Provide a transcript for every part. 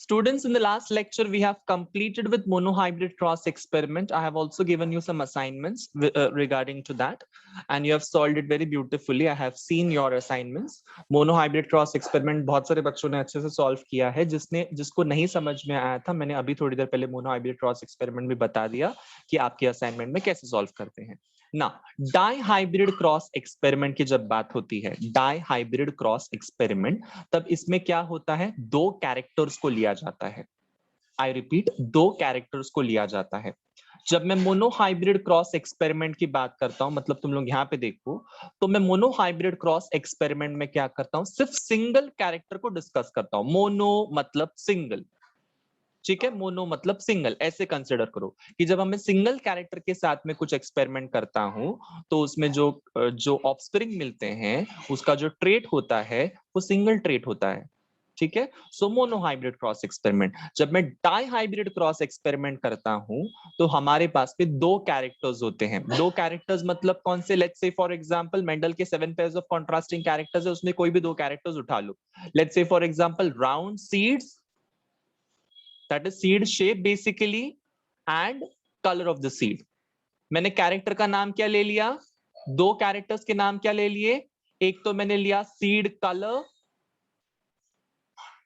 Students, in the last lecture, we have completed with monohybrid cross experiment. I have also given you some assignments regarding to that, and you have solved it very beautifully. I have seen your assignments. Monohybrid cross experiment बहुत सारे बच्चों ने अच्छे से solve किया है. जिसको नहीं समझ में आया था, मैंने अभी थोड़ी देर पहले monohybrid cross experiment भी बता दिया कि आपके assignment में कैसे solve करते हैं. ना डाइहाइब्रिड क्रॉस एक्सपेरिमेंट की जब बात होती है, डाइहाइब्रिड क्रॉस एक्सपेरिमेंट, तब इसमें क्या होता है, दो कैरेक्टर्स को लिया जाता है. आई रिपीट, दो कैरेक्टर्स को लिया जाता है. जब मैं मोनोहाइब्रिड क्रॉस एक्सपेरिमेंट की बात करता हूं, मतलब तुम लोग यहां पे देखो, तो मैं मोनोहाइब्रिड क्रॉस एक्सपेरिमेंट में क्या करता हूं, सिर्फ सिंगल कैरेक्टर को डिस्कस करता हूं. मोनो मतलब सिंगल, ठीक है, मोनो मतलब सिंगल. ऐसे कंसिडर करो कि जब हमें सिंगल कैरेक्टर के साथ में कुछ एक्सपेरिमेंट करता हूं, तो उसमें जो ऑफस्प्रिंग मिलते हैं, उसका जो ट्रेट होता है वो सिंगल ट्रेट होता है. ठीक है, सो मोनोहाइब्रिड क्रॉस एक्सपेरिमेंट. जब मैं डाइहाइब्रिड क्रॉस एक्सपेरिमेंट करता हूं, तो हमारे पास पे दो कैरेक्टर्स होते हैं. दो कैरेक्टर्स मतलब कौन से? Let's say for example Mendel के 7 पेयर्स ऑफ कॉन्ट्रास्टिंग कैरेक्टर्स है, उसमें कोई भी दो कैरेक्टर्स उठा लो. Let's say for example round seeds, that is seed shape basically, and color of the seed. मैंने कैरेक्टर का नाम क्या ले लिया? दो कैरेक्टर्स के नाम क्या ले लिए? एक तो मैंने लिया सीड कलर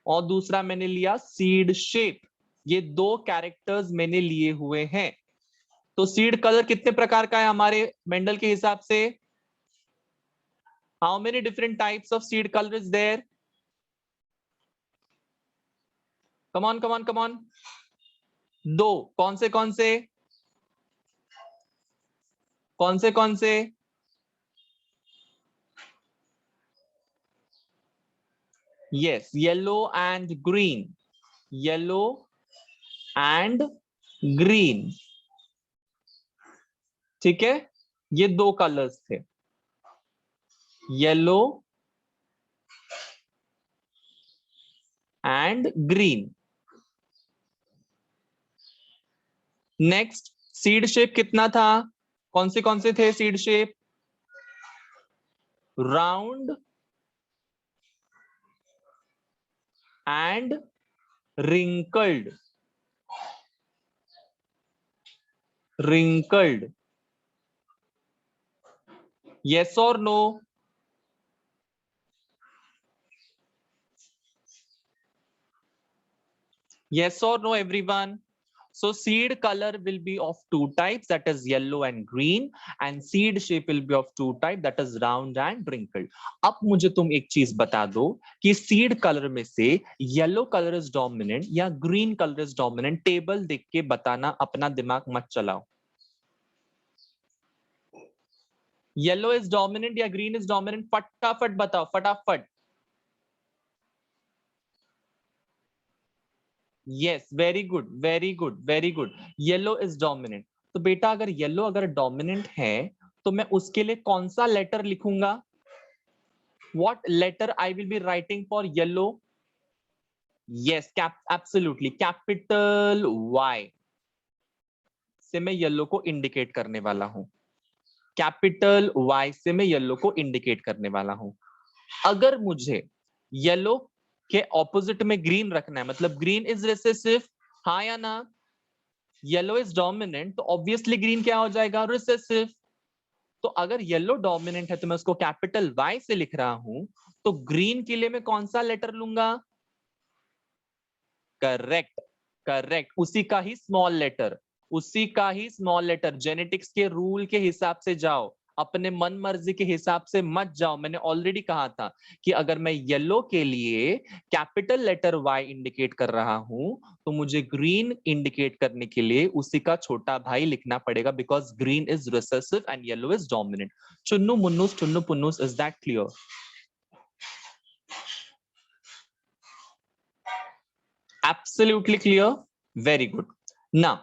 और दूसरा मैंने लिया सीड शेप. ये दो कैरेक्टर्स मैंने लिए हुए हैं. तो सीड कलर कितने प्रकार का है हमारे मेंडल के हिसाब से? How many different types of seed colour is there? Come on come on come on. दो. कौन से कौन से? कौन से कौन से? Yes, yellow and green. Yellow and green. ठीक है, ये दो कलर्स थे, yellow and green. Next, seed shape कितना था? कौन से थे seed shape? Round and wrinkled. Wrinkled. Yes और no? Yes or no, everyone? So seed color will be of two types, that is yellow and green, and seed shape will be of two types, that is round and wrinkled. अब मुझे तुम एक चीज बता दो कि seed colour में से येलो कलर इज डोमिनेंट या green colour is dominant. Table देख के बताना, अपना दिमाग मत चलाओ. येलो इज डोमिनेंट या ग्रीन इज डोमिनेंट? फटाफट बताओ, फटाफट. Yes, very good very good very good. Yellow is dominant. तो बेटा अगर येलो अगर डोमिनेंट है, तो मैं उसके लिए कौन सा लेटर लिखूंगा? What letter I will be writing for yellow? Yes, absolutely capital Y से मैं येलो को इंडिकेट करने वाला हूं. कैपिटल वाई से मैं येलो को इंडिकेट करने वाला हूं. अगर मुझे येलो के ऑपोजिट में ग्रीन रखना है, मतलब ग्रीन इज रिसेसिव, हाँ या ना? येलो इज डोमिनेंट, तो ऑब्वियसली ग्रीन क्या हो जाएगा? रिसेसिव. तो अगर येलो डोमिनेंट है तो मैं उसको कैपिटल वाई से लिख रहा हूं, तो ग्रीन के लिए मैं कौन सा लेटर लूंगा? करेक्ट, करेक्ट, उसी का ही स्मॉल लेटर, उसी का ही स्मॉल लेटर. जेनेटिक्स के रूल के हिसाब से जाओ, अपने मन मर्जी के हिसाब से मत जाओ. मैंने ऑलरेडी कहा था कि अगर मैं येलो के लिए कैपिटल लेटर वाई इंडिकेट कर रहा हूं, तो मुझे ग्रीन इंडिकेट करने के लिए उसी का छोटा भाई लिखना पड़ेगा, because green is recessive and yellow is dominant. चुन्नू मुन्नूस टुन्नू पुन्नूस, is that clear? Absolutely clear. Very good. Now,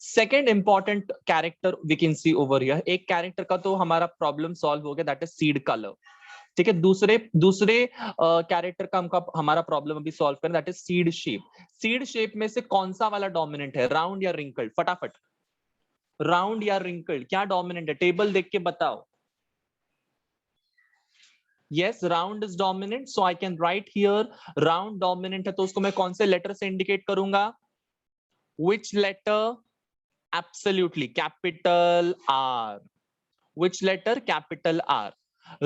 second important character we can see over here. एक कैरेक्टर का तो हमारा प्रॉब्लम सॉल्व हो गया, दैट इज सीड कलर. ठीक है, दूसरे कैरेक्टर का हमारा प्रॉब्लम अभी सॉल्व करना, that is seed shape. Seed shape में से कौन सा वाला डोमिनेंट है, राउंड या रिंकल्ड? फटाफट, राउंड या रिंकल्ड, क्या डोमिनेंट है? टेबल देख के बताओ. Yes, round is dominant, so I can write here round dominant है तो उसको मैं कौन से लेटर से इंडिकेट करूंगा? Which letter? Absolutely, capital R. Which letter? Capital R.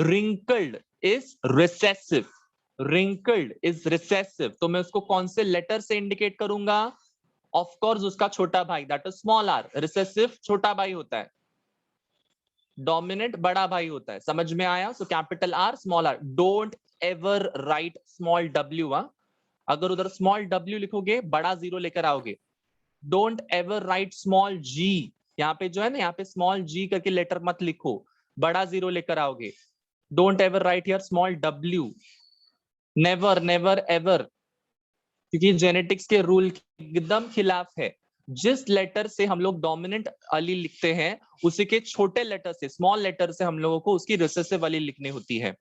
Wrinkled is recessive. Wrinkled is recessive. तो मैं उसको कौन से लेटर से इंडिकेट करूंगा? Of course, उसका छोटा भाई, that is small r. Recessive छोटा भाई होता है, डोमिनेंट बड़ा भाई होता है. समझ में आया? So capital R small R. Don't ever write small W. अगर उधर स्मॉल डब्ल्यू लिखोगे बड़ा जीरो लेकर आओगे. Don't ever write small G. यहाँ पे जो है ना, यहाँ पे स्मॉल जी करके लेटर मत लिखो, बड़ा जीरो लेकर आओगे. Don't ever right here small W. Never never ever, क्योंकि जेनेटिक्स के रूल एकदम खिलाफ है. जिस लेटर से हम लोग डोमिनेंट अलील लिखते हैं, उसी के छोटे लेटर से, स्मॉल लेटर से हम लोगों को उसकी रिसेसिव अलील लिखनी होती है.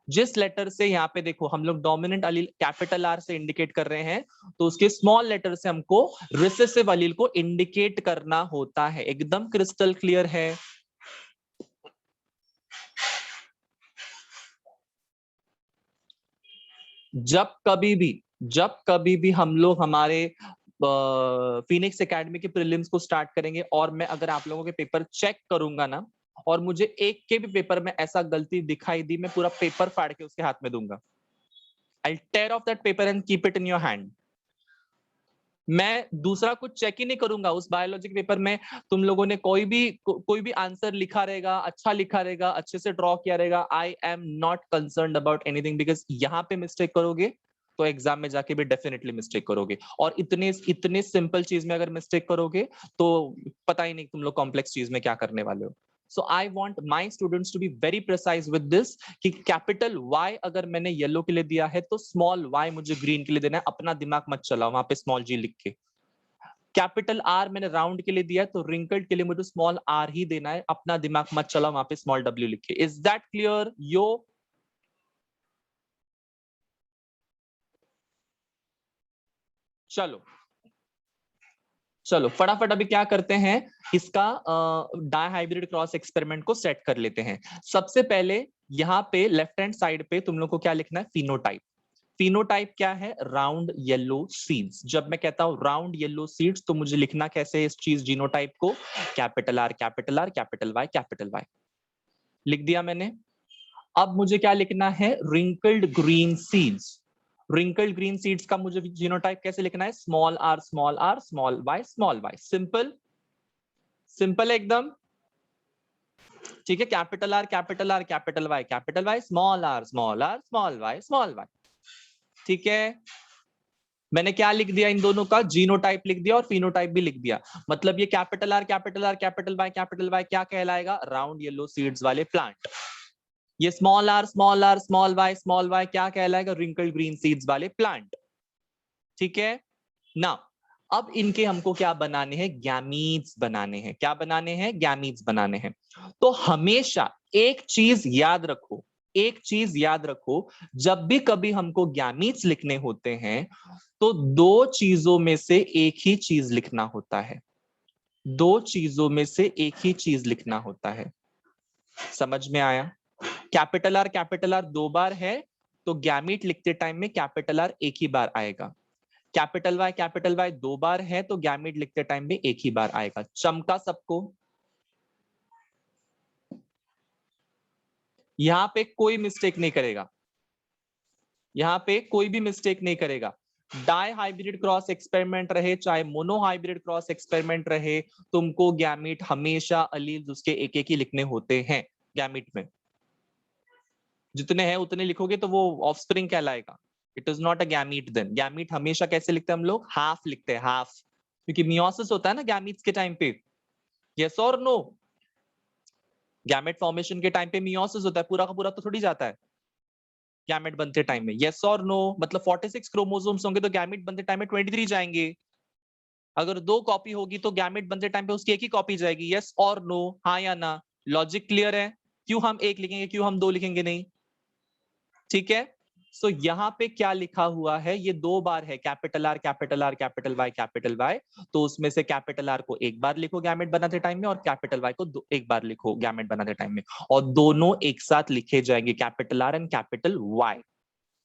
जिस लेटर से, यहाँ पे देखो, हम लोग डोमिनेंट अलील कैपिटल आर से इंडिकेट कर रहे हैं, तो उसके स्मॉल लेटर से हमको रिसेसिव अलील को इंडिकेट करना होता है. एकदम क्रिस्टल क्लियर है? जब कभी भी हम लोग हमारे फिनिक्स एकेडमी के प्रीलिम्स को स्टार्ट करेंगे, और मैं अगर आप लोगों के पेपर चेक करूंगा ना, और मुझे एक के भी पेपर में ऐसा गलती दिखाई दी, मैं पूरा पेपर फाड़ के उसके हाथ में दूंगा. I'll tear off that paper and keep it in your hand. मैं दूसरा कुछ चेक ही नहीं करूंगा. उस बायोलॉजी के पेपर में तुम लोगों ने कोई भी आंसर लिखा रहेगा, अच्छा लिखा रहेगा, अच्छे से ड्रॉ किया रहेगा, आई am not concerned about anything, because यहाँ पे मिस्टेक करोगे तो एग्जाम में जाके भी डेफिनेटली मिस्टेक करोगे. और इतने सिंपल चीज में अगर मिस्टेक करोगे तो पता ही नहीं तुम लोग कॉम्प्लेक्स चीज में क्या करने वाले हो. So I want my students to be very precise with this कि कैपिटल Y अगर मैंने येलो के लिए दिया है तो स्मॉल y मुझे ग्रीन के लिए देना है. अपना दिमाग मत चलाओ वहां पे स्मॉल g लिख के. कैपिटल R मैंने राउंड के लिए दिया है तो रिंकल्ड के लिए मुझे स्मॉल r ही देना है. अपना दिमाग मत चलाओ वहां पे स्मॉल w लिख के. Is that clear? यो चलो फटाफट अभी क्या करते हैं, इसका डाइहाइब्रिड क्रॉस एक्सपेरिमेंट को सेट कर लेते हैं. सबसे पहले यहाँ पे लेफ्ट हैंड साइड पे तुम लोग को क्या लिखना है? फिनोटाइप. फिनोटाइप क्या है? Round yellow seeds. जब मैं कहता हूं राउंड येलो सीड्स तो मुझे लिखना कैसे है इस चीज जीनोटाइप को? Capital R capital R capital Y capital Y. लिख दिया मैंने. अब मुझे क्या लिखना है? Wrinkled green seeds. Wrinkled green seeds का मुझे जीनोटाइप कैसे लिखना है? Small R small R small Y small Y. Simple simple एकदम. ठीक है. Capital R capital R capital Y small R small R small Y. ठीक है. मैंने क्या लिख दिया? इन दोनों का जीनोटाइप लिख दिया और फिनोटाइप भी लिख दिया. मतलब ये capital R capital R capital Y क्या कहलाएगा? राउंड येलो सीड्स वाले प्लांट. ये स्मॉल आर स्मॉल वाई क्या कहलाएगा? रिंकल्ड ग्रीन सीड्स वाले प्लांट. ठीक है ना. अब इनके हमको क्या बनाने हैं? गैमीट्स बनाने हैं. क्या बनाने हैं? गैमीट्स बनाने हैं. तो हमेशा एक चीज याद रखो, एक चीज याद रखो, जब भी कभी हमको गैमीट्स लिखने होते हैं तो दो चीजों में से एक ही चीज लिखना होता है. दो चीजों में से एक ही चीज लिखना होता है. समझ में आया? कैपिटल आर दो बार है तो गैमीट लिखते टाइम में कैपिटल आर एक ही बार आएगा. कैपिटल वाई दो बार है तो गैमीट लिखते टाइम में एक ही बार आएगा. चमका सबको? यहां पे कोई मिस्टेक नहीं करेगा. यहां पे कोई भी मिस्टेक नहीं करेगा. डाई हाइब्रिड क्रॉस एक्सपेरिमेंट रहे चाहे मोनो हाइब्रिड क्रॉस एक्सपेरिमेंट रहे, तुमको गैमीट हमेशा अलील उसके एक एक ही लिखने होते हैं. गैमीट में जितने हैं उतने लिखोगे तो वो ऑफस्प्रिंग कहलाएगा. It is not a gamete. Then gamete हमेशा कैसे लिखते हैं हम लोग? हाफ लिखते हैं. हाफ, क्योंकि मियोसिस होता है ना गैमीट्स के टाइम पे. यस और नो? गैमेट फॉर्मेशन के टाइम पे मियोसिस होता है, पूरा का पूरा तो थोड़ी जाता है गैमेट बनते टाइम में. यस और नो? मतलब 46 क्रोमोसोम्स होंगे तो गैमेट बनते टाइम में 23 जाएंगे. अगर दो कॉपी होगी तो गैमेट बनते टाइम पे उसकी एक ही कॉपी जाएगी. यस और नो? हाँ या ना? लॉजिक क्लियर है? क्यों हम एक लिखेंगे, क्यों हम दो लिखेंगे नहीं? ठीक है. सो यहाँ पे क्या लिखा हुआ है, ये 2 बार है, capital R capital R capital Y capital Y. तो उसमें से कैपिटल आर को एक बार लिखो गैमेट बनाते टाइम में, और कैपिटल वाई को एक बार लिखो गैमेट बनाते टाइम में, और दोनों एक साथ लिखे जाएंगे, capital R and capital Y.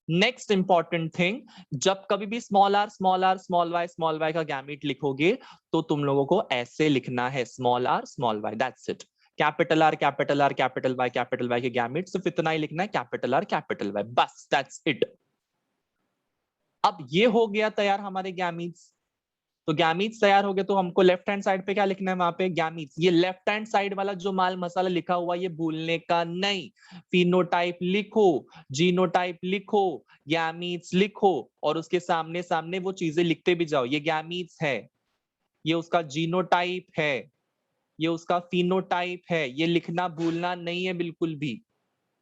Next important thing, जब कभी भी स्मॉल आर स्मॉल वाई का गैमेट लिखोगे तो तुम लोगों को ऐसे लिखना है, small R small Y, that's it. Capital R capital R capital Y के गैमेट सिर्फ इतना ही लिखना है, कैपिटल आर कैपिटल वाई, बस दैट्स इट। अब ये हो गया तैयार हमारे गैमीट्स। तो गैमीट्स तैयार हो गए, तो हमको लेफ्ट हैंड साइड पे क्या लिखना है, वहां पे गैमीट्स। ये लेफ्ट हैंड साइड वाला जो माल मसाला लिखा हुआ ये भूलने का नहीं। फिनोटाइप लिखो, जीनोटाइप लिखो, गैमीट्स लिखो, और उसके सामने सामने वो चीजें लिखते भी जाओ। ये गैमीट्स है, ये उसका जीनोटाइप है, ये उसका फिनोटाइप है, ये लिखना भूलना नहीं है बिल्कुल भी।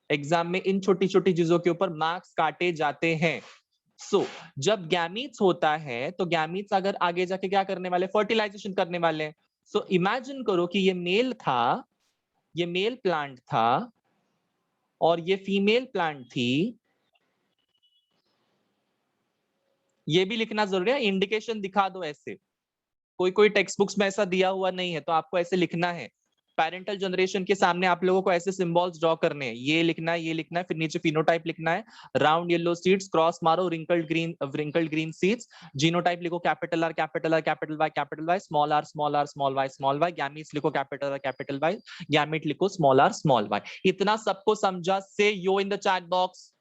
एग्जाम में इन छोटी छोटी चीजों के ऊपर मार्क्स काटे जाते हैं। सो जब गैमीट्स होता है तो गैमीट्स अगर आगे जाके क्या करने वाले, फर्टिलाइजेशन करने वाले हैं। सो इमेजिन करो कि ये मेल था, ये मेल प्लांट था, और ये फीमेल प्लांट थी। ये भी लिखना जरूरी है, इंडिकेशन दिखा दो ऐसे। कोई कोई टेक्स्ट बुक्स में ऐसा दिया हुआ नहीं है, तो आपको ऐसे लिखना है। पेरेंटल जनरेशन के सामने आप लोगों को ऐसे सिंबल्स ड्रॉ करने हैं, ये लिखना है, ये लिखना है, फिर नीचे फिनोटाइप लिखना है, राउंड येलो सीड्स, क्रॉस मारो, रिंकल्ड ग्रीन सीड्स। जीनोटाइप लिखो capital R capital R capital Y, small R small Y, gametes लिखो capital R capital Y, gamete लिखो स्मॉल वाई। इतना सबको समझा? Say yo in the chat box,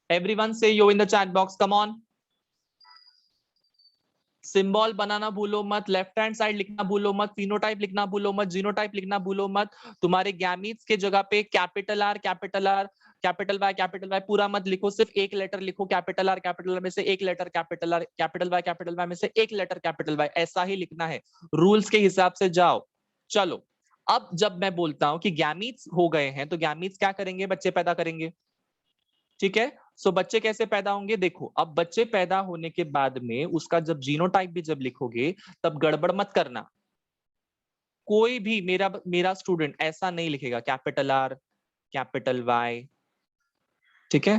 everyone से yo in the chat box, come on. Symbol बनाना भूलो मत, left hand side लिखना भूलो मत, फिनोटाइप लिखना भूलो मत, जीनोटाइप लिखना भूलो मत। तुम्हारे गैमीट्स के जगह पे कैपिटल आर कैपिटल वाई पूरा मत लिखो, सिर्फ एक लेटर लिखो, कैपिटल आर में से एक letter capital R, capital Y में से एक लेटर कैपिटल वाई, ऐसा ही लिखना है। रूल्स के हिसाब से जाओ। चलो, अब जब मैं बोलता हूं कि गैमीट्स हो गए हैं, तो गैमीट्स क्या करेंगे, बच्चे पैदा करेंगे। ठीक है, सो बच्चे कैसे पैदा होंगे, देखो। अब बच्चे पैदा होने के बाद में उसका जब जीनोटाइप भी जब लिखोगे, तब गड़बड़ मत करना। कोई भी मेरा स्टूडेंट ऐसा नहीं लिखेगा, कैपिटल आर कैपिटल वाई, ठीक है,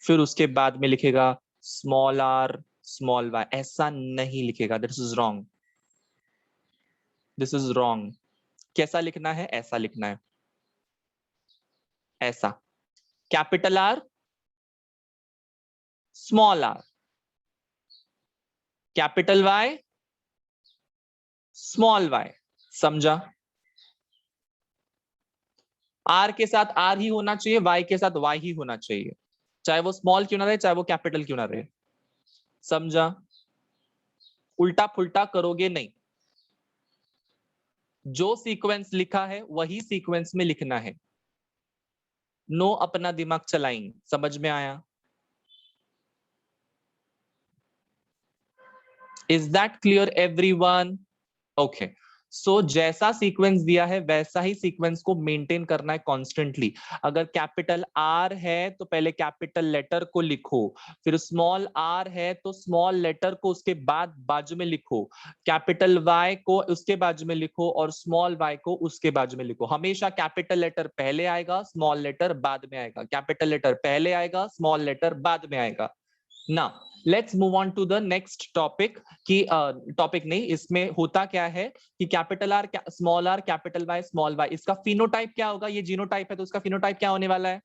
फिर उसके बाद में लिखेगा स्मॉल आर स्मॉल वाई, ऐसा नहीं लिखेगा। This is wrong, this is wrong. कैसा लिखना है, ऐसा लिखना है, ऐसा, capital R small R, capital Y small Y, समझा। आर के साथ आर ही होना चाहिए, वाई के साथ वाई ही होना चाहिए, चाहे वो स्मॉल क्यों ना रहे, चाहे वो कैपिटल क्यों ना रहे, समझा। उल्टा फुल्टा करोगे नहीं, जो सीक्वेंस लिखा है वही सीक्वेंस में लिखना है। नो अपना दिमाग चलाएंगे, समझ में आया? Is that clear everyone? Okay, so जैसा सीक्वेंस दिया है वैसा ही सीक्वेंस को मेंटेन करना है कॉन्स्टेंटली। अगर कैपिटल आर है तो पहले कैपिटल लेटर को लिखो, फिर स्मॉल आर है तो स्मॉल लेटर को उसके बाद बाजू में लिखो, कैपिटल वाई को उसके बाजू में लिखो, और स्मॉल वाई को उसके बाजू में लिखो। हमेशा कैपिटल लेटर पहले आएगा, स्मॉल लेटर बाद में आएगा, कैपिटल लेटर पहले आएगा, स्मॉल लेटर बाद में आएगा ना। Let's move on to the next topic. कि टॉपिक नहीं, इसमें होता क्या है कि capital R small R capital Y small Y, इसका फिनोटाइप क्या होगा, ये जीनोटाइप है तो इसका फिनोटाइप क्या होने वाला है।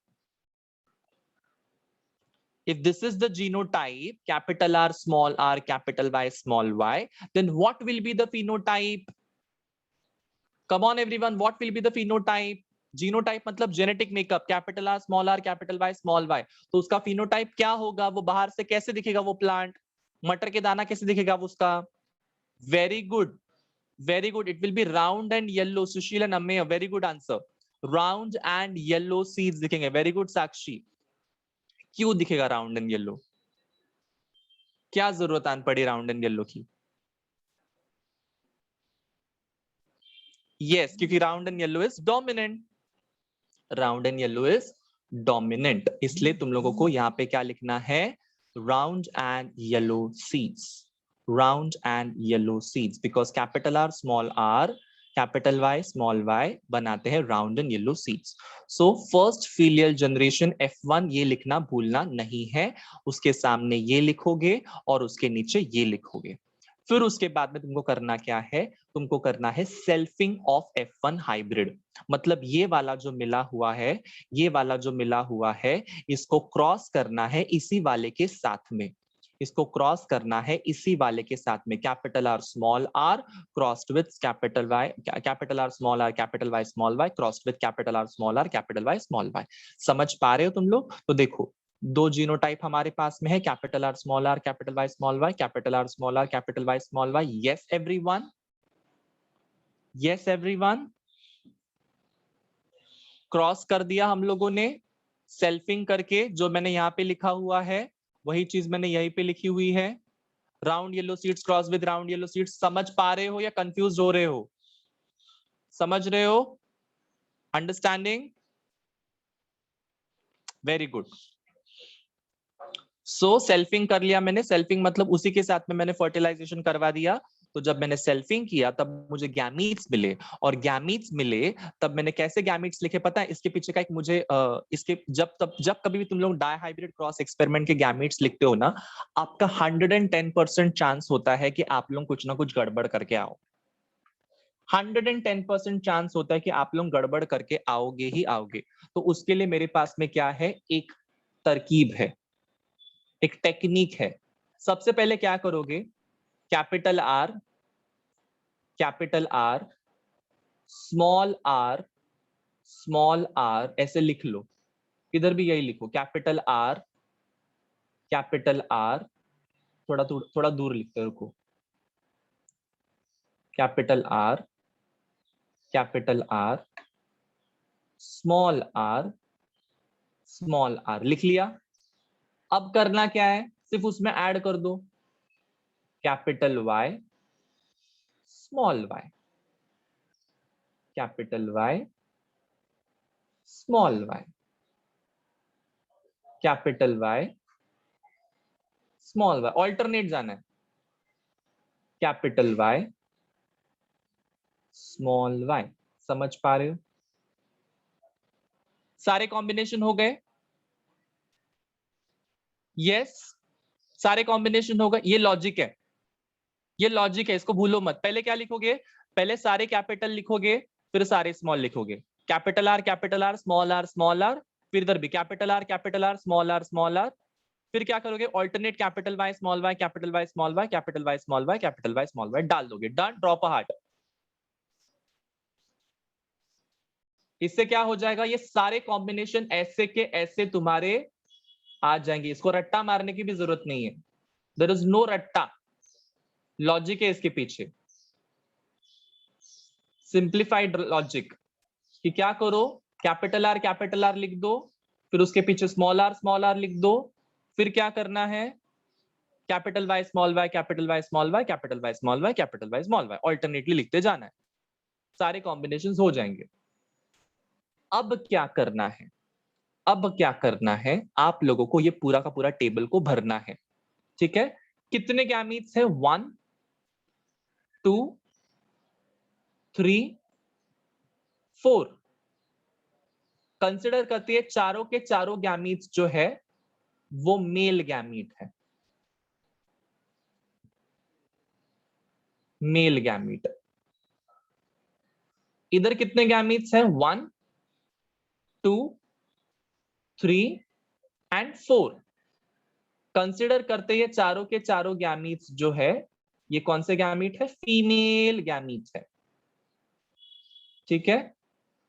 If this is the genotype, capital R capital Y small y, then what will be the phenotype? Come on everyone, what will be the phenotype? Genotype मतलब genetic makeup, capital R capital Y small Y, तो उसका phenotype क्या होगा, वो बाहर से कैसे दिखेगा, वो प्लांट मटर के दाना कैसे दिखेगा वो उसका। Very good, very good, it will be round and yellow. Sushil and Amey, very good answer, round and yellow seeds दिखेंगे। वेरी गुड साक्षी, क्यों दिखेगा राउंड एंड येलो, क्या जरूरत आन पड़ी राउंड एंड येलो की। यस, क्योंकि round and yellow is dominant, round and yellow is dominant, इसलिए तुम लोगों को यहाँ पे क्या लिखना है, round and yellow seeds, round and yellow seeds, because capital R small R capital Y small Y बनाते हैं round and yellow seeds. So first filial generation F1 ये लिखना भूलना नहीं है, उसके सामने ये लिखोगे और उसके नीचे ये लिखोगे। फिर उसके बाद में तुमको करना क्या है, तुमको करना है सेल्फिंग ऑफ F1 हाइब्रिड। मतलब ये वाला जो मिला हुआ है, ये वाला जो मिला हुआ है, इसको क्रॉस करना है इसी वाले के साथ में, इसको क्रॉस करना है इसी वाले के साथ में, capital R small R crossed with capital Y, capital R small R capital Y small Y crossed with capital R small R capital Y small Y. समझ पा रहे हो तुम लोग? तो देखो दो जीनोटाइप हमारे पास में है, capital R small R capital Y small Y, capital R small R capital Y small Y. Yes everyone, yes everyone, cross कर दिया हम लोगों ने सेल्फिंग करके, जो मैंने यहाँ पे लिखा हुआ है वही चीज मैंने यहीं पे लिखी हुई है, round yellow seeds cross with round yellow seeds. समझ पा रहे हो या कंफ्यूज हो रहे हो? समझ रहे हो? Understanding? Very good. So selfing कर लिया मैंने, सेल्फिंग मतलब उसी के साथ में मैंने फर्टिलाइजेशन करवा दिया। तो जब मैंने सेल्फिंग किया तब मुझे गैमीट्स मिले, और गैमीट्स मिले तब मैंने कैसे गैमीट्स लिखे पता है? इसके पीछे का एक मुझे इसके जब कभी भी तुम लोग डाई हाइब्रिड क्रॉस एक्सपेरिमेंट के गैमीट्स लिखते हो ना, आपका 110% चांस होता है कि आप लोग कुछ ना कुछ गड़बड़ करके आओ। 110% चांस होता है कि आप लोग गड़बड़ करके आओगे ही आओगे। तो उसके लिए मेरे पास में क्या है, एक तरकीब है, एक टेक्निक है। सबसे पहले क्या करोगे, capital R, capital R, small R ऐसे लिख लो, इधर भी यही लिखो, कैपिटल आर, थोड़ा दूर लिखते रुको, capital R, capital R, small R लिख लिया। अब करना क्या है, सिर्फ उसमें ऐड कर दो capital Y small Y, capital Y small Y, capital Y small Y, alternate जाना है, कैपिटल वाई स्मॉल वाई। समझ पा रहे हो? सारे कॉम्बिनेशन हो गए? यस, सारे कॉम्बिनेशन हो गए। ये लॉजिक है, ये लॉजिक है, इसको भूलो मत। पहले क्या लिखोगे, पहले सारे कैपिटल लिखोगे, फिर सारे स्मॉल लिखोगे, कैपिटल आर स्मॉल आर, फिर इधर भी कैपिटल आर स्मॉल आर, फिर क्या करोगे, alternate capital Y small Y, capital Y small Y, capital Y small Y, capital Y small Y डाल दोगे, डन, ड्रॉप अ हार्ट। इससे क्या हो जाएगा, ये सारे कॉम्बिनेशन ऐसे के ऐसे तुम्हारे आ जाएंगे। इसको रट्टा मारने की भी जरूरत नहीं है, देयर इज नो रट्टा, लॉजिक है इसके पीछे, सिंप्लीफाइड लॉजिक। कि क्या करो, कैपिटल आर लिख दो, फिर उसके पीछे स्मॉल आर लिख दो, फिर क्या करना है, capital Y small Y, capital Y small Y, capital Y small Y, capital Y small Y, alternately लिखते जाना है, सारे कॉम्बिनेशंस हो जाएंगे। अब क्या करना है, अब क्या करना है, आप लोगों को ये पूरा का पूरा टेबल को भरना है। ठीक है, कितने गैमीट्स है, 1 2 3 4। कंसिडर करती है चारों के चारों गैमीट्स जो है वो मेल गैमीट है, मेल गैमीट। इधर कितने गैमीट्स हैं, 1 2 3 एंड 4। कंसिडर करते हैं चारों के चारों गैमीट्स जो है ये कौन से गैमीट है, फीमेल गैमीट्स है। ठीक है,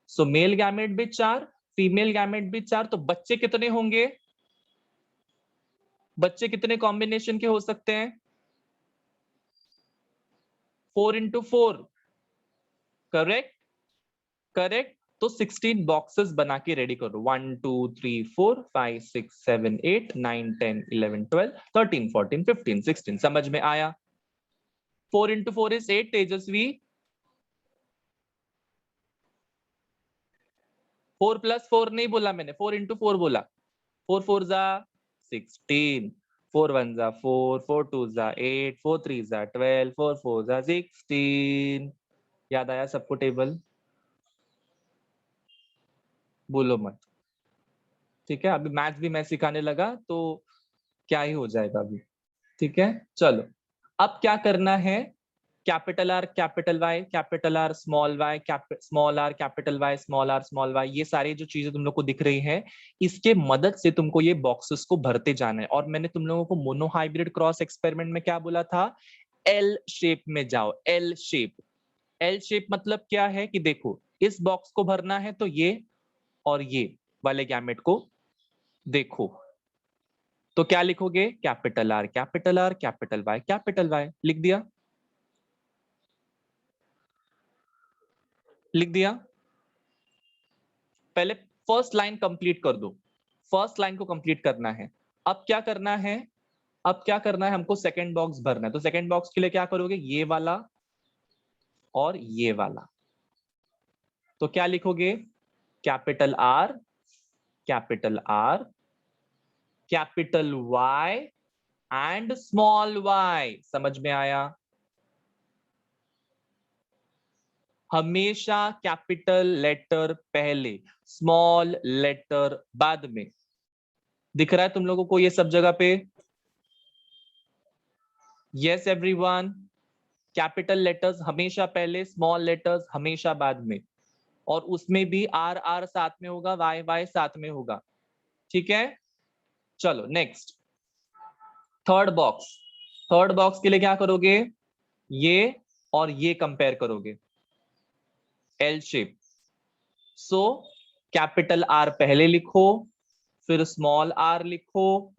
सो मेल गैमेट भी 4, फीमेल गैमेट भी 4, तो बच्चे कितने होंगे, बच्चे कितने कॉम्बिनेशन के हो सकते हैं, 4 into 4, करेक्ट, करेक्ट। तो 16 बॉक्सेस बना के रेडी करो, 1 2 3 4 5 6 7 8 9 10 11 12 13 14 15 16। समझ में आया? 4 into 4 is 8, तेजस्वी। 4 plus 4 नहीं बोला मैंने, 4 into 4 बोला। 4 4 जा 16, 4 1 जा 4, 4 2 जा 8, 4 3 जा 12, 4 4 जा 16। याद आया सबको टेबल? बोलो मत। ठीक है, अभी मैथ्स भी मैं सिखाने लगा तो क्या ही हो जाएगा अभी। ठीक है, चलो अब क्या करना है, capital R capital Y, capital R small Y, small R capital Y, small R small Y, ये सारी जो चीजें तुम लोग को दिख रही है, इसके मदद से तुमको ये बॉक्सेस को भरते जाना है। और मैंने तुम लोगों को मोनोहाइब्रिड क्रॉस एक्सपेरिमेंट में क्या बोला था, एल शेप में जाओ, एल शेप। एल शेप मतलब क्या है कि देखो इस बॉक्स को भरना है तो ये और ये वाले गैमेट को देखो, तो क्या लिखोगे, capital R capital R capital Y लिख दिया, लिख दिया। पहले फर्स्ट लाइन कंप्लीट कर दो, फर्स्ट लाइन को कंप्लीट करना है। अब क्या करना है, अब क्या करना है, हमको सेकंड बॉक्स भरना है। तो सेकंड बॉक्स के लिए क्या करोगे, ये वाला और ये वाला। तो क्या लिखोगे, capital R capital R capital Y and small Y. समझ में आया? हमेशा कैपिटल लेटर पहले, स्मॉल लेटर बाद में। दिख रहा है तुम लोगों को ये सब जगह पे? यस एवरीवन, कैपिटल लेटर्स हमेशा पहले, स्मॉल लेटर्स हमेशा बाद में, और उसमें भी आर आर साथ में होगा, वाई वाई साथ में होगा। ठीक है, चलो next, third box. Third box के लिए क्या करोगे, ये और ये कंपेयर करोगे, L shape. So capital are पहले लिखो, फिर स्मॉल आर लिखो,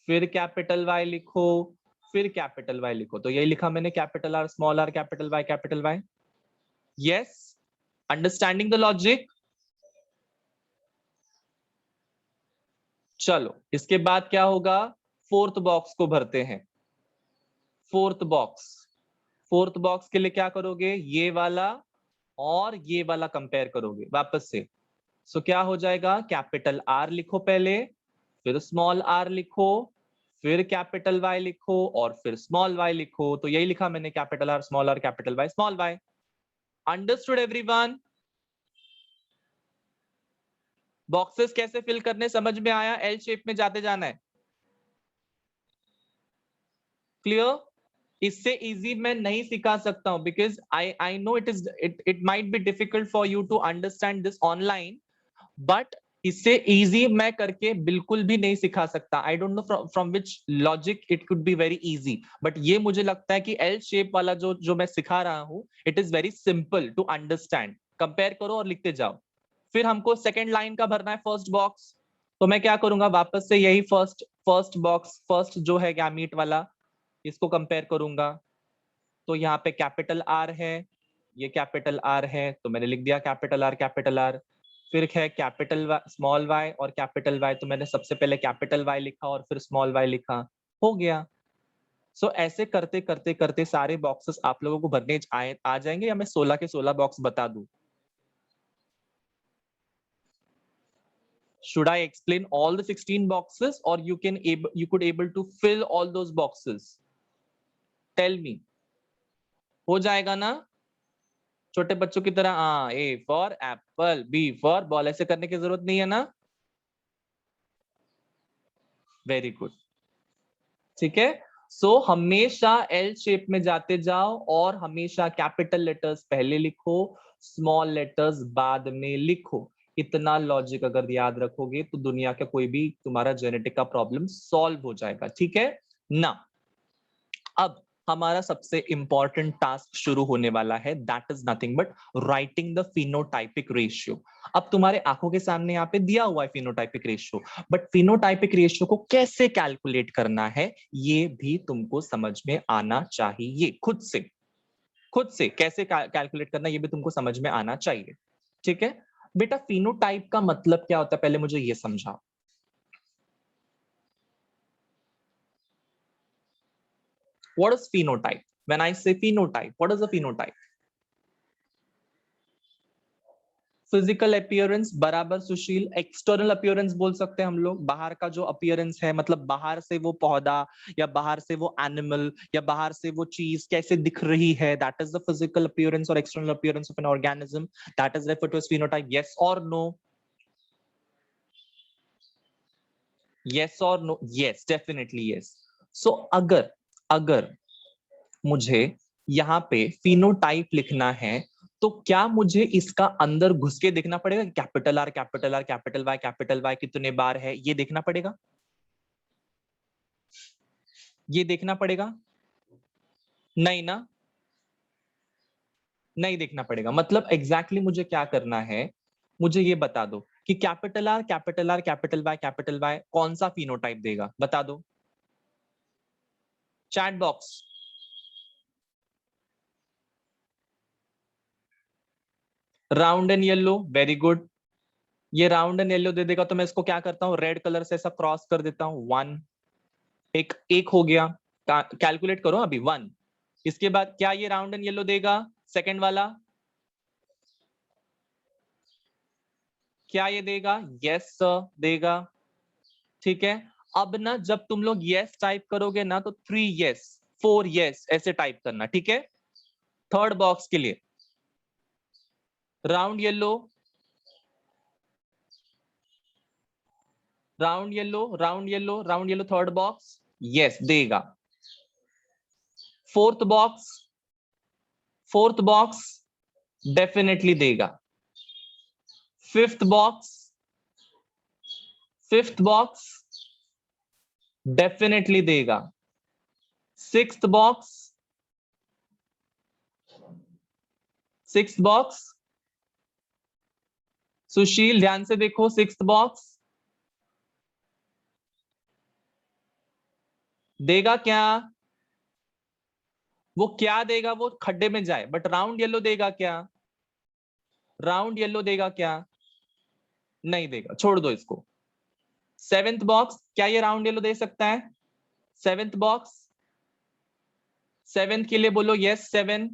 फिर कैपिटल वाई लिखो, फिर कैपिटल वाई लिखो। तो यही लिखा मैंने, capital R small R capital Y capital Y. Yes, understanding the logic? चलो इसके बाद क्या होगा, फोर्थ बॉक्स को भरते हैं। फोर्थ बॉक्स, फोर्थ बॉक्स के लिए क्या करोगे, ये वाला और ये वाला कंपेयर करोगे वापस से। सो क्या हो जाएगा, कैपिटल आर लिखो पहले, फिर स्मॉल आर लिखो, फिर कैपिटल वाई लिखो और फिर स्मॉल वाई लिखो। तो यही लिखा मैंने, capital R small R capital Y small Y. Understood everyone? Boxes कैसे फिल करने समझ में आया? एल शेप में जाते जाना है। क्लियर? इससे इजी मैं नहीं सिखा सकता हूं, because I know it might be difficult for you to understand this online, but इससे इजी मैं करके बिल्कुल भी नहीं सिखा सकता। I don't know from which logic it could be very easy, but ये मुझे लगता है कि एल शेप वाला जो जो मैं सिखा रहा हूं, it is very simple to understand. Compare करो और लिखते जाओ। फिर हमको सेकेंड लाइन का भरना है, फर्स्ट बॉक्स। तो मैं क्या करूंगा, वापस से यही फर्स्ट फर्स्ट बॉक्स, फर्स्ट जो है गैमीट वाला, इसको कंपेयर करूंगा। तो यहाँ पे कैपिटल आर है, ये कैपिटल आर है, तो मैंने लिख दिया कैपिटल आर कैपिटल आर। फिर है कैपिटल स्मॉल वाई और कैपिटल वाई, तो मैंने सबसे पहले कैपिटल वाई लिखा और फिर स्मॉल वाई लिखा, हो गया। सो ऐसे करते करते करते सारे बॉक्सेस आप लोगों को भरने आ जाएंगे, या मैं 16 के 16 बॉक्स बता दूं? Should I explain all the 16 boxes, or you could able to fill all those boxes? Tell me. हो जाएगा ना? छोटे बच्चों की तरह, हाँ, A for apple, B for ball, ऐसे करने की जरूरत नहीं है ना? Very good. ठीक है, सो हमेशा एल शेप में जाते जाओ और हमेशा कैपिटल लेटर्स पहले लिखो, स्मॉल लेटर्स बाद में लिखो। इतना लॉजिक अगर याद रखोगे तो दुनिया का कोई भी तुम्हारा जेनेटिक का प्रॉब्लम सॉल्व हो जाएगा। ठीक है ना? अब हमारा सबसे इंपॉर्टेंट टास्क शुरू होने वाला है, that is nothing but writing the phenotypic ratio. अब तुम्हारे आंखों के सामने यहाँ पे दिया हुआ है phenotypic ratio, but phenotypic ratio को कैसे कैलकुलेट करना है ये भी तुमको समझ में आना चाहिए। खुद से, खुद से कैसे कैलकुलेट करना ये भी तुमको समझ में आना चाहिए। ठीक है बेटा, फिनोटाइप का मतलब क्या होता है, पहले मुझे ये समझाओ। What is phenotype? When I say phenotype, what is a phenotype? Physical appearance बराबर सुशील एक्सटर्नल अपीयरेंस बोल सकते हैं हम लोग, बाहर का जो अपीयरेंस है, मतलब बाहर से वो पौधा या बाहर से वो एनिमल या बाहर से वो चीज कैसे दिख रही है, that is the physical appearance और external appearance of an organism, that is referred to as phenotype. Yes और no? yes or no? yes, definitely yes. So अगर अगर मुझे यहाँ पे फिनोटाइप लिखना है तो क्या मुझे इसका अंदर घुस के देखना पड़ेगा? Capital R capital R capital Y कितने बार है ये देखना पड़ेगा? ये देखना पड़ेगा? नहीं ना, नहीं देखना पड़ेगा। मतलब एग्जैक्टली मुझे क्या करना है, मुझे ये बता दो कि कैपिटल आर कैपिटल वाई कौन सा फिनोटाइप देगा, बता दो chat box. Round and yellow, very good. ये राउंड एंड येलो दे देगा तो मैं इसको क्या करता हूँ, रेड कलर से ऐसा क्रॉस कर देता हूँ, वन। एक एक हो गया, कैलकुलेट करो अभी, वन। इसके बाद क्या ये राउंड एंड येलो देगा? सेकंड वाला क्या ये देगा? यस सर देगा। ठीक है, अब ना जब तुम लोग यस टाइप करोगे ना तो 3 यस 4 यस ऐसे टाइप करना, ठीक है? थर्ड बॉक्स के लिए round yellow, round yellow, round yellow, round yellow, third box yes देगा। Fourth box, fourth box definitely देगा। Fifth box, fifth box definitely देगा। Sixth box, sixth box Sushil ध्यान से देखो, सिक्स्थ बॉक्स देगा क्या? वो क्या देगा, वो खड्डे में जाए, बट राउंड येलो देगा क्या? राउंड येलो देगा क्या? नहीं देगा, छोड़ दो इसको। सेवेंथ बॉक्स, क्या ये राउंड येलो दे सकता है? सेवेंथ बॉक्स, सेवेंथ के लिए बोलो यस, सेवन।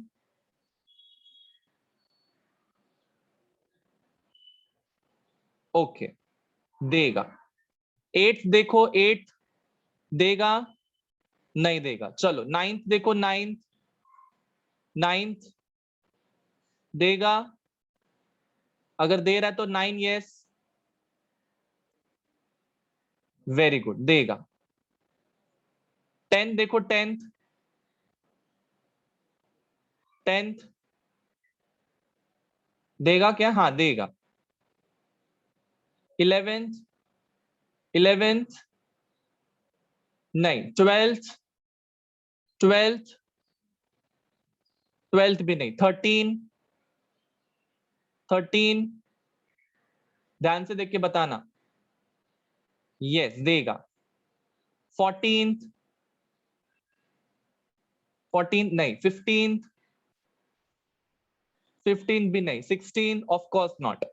ओके देगा। एट्थ देखो, एट्थ देगा? नहीं देगा। चलो नाइन्थ देखो, नाइन्थ, नाइन्थ देगा? अगर दे रहा है तो नाइन यस, वेरी गुड देगा। टेंथ देखो, टेंथ, टेंथ देगा क्या? हाँ देगा। इलेवेंथ, इलेवेंथ नहीं। ट्वेल्थ, ट्वेल्थ, ट्वेल्थ भी नहीं। थर्टीन, थर्टीन ध्यान से देख के बताना, यस देगा। फोर्टींथ, फोर्टीन नहीं। फिफ्टींथ, फिफ्टीन भी नहीं। Sixteen of course not.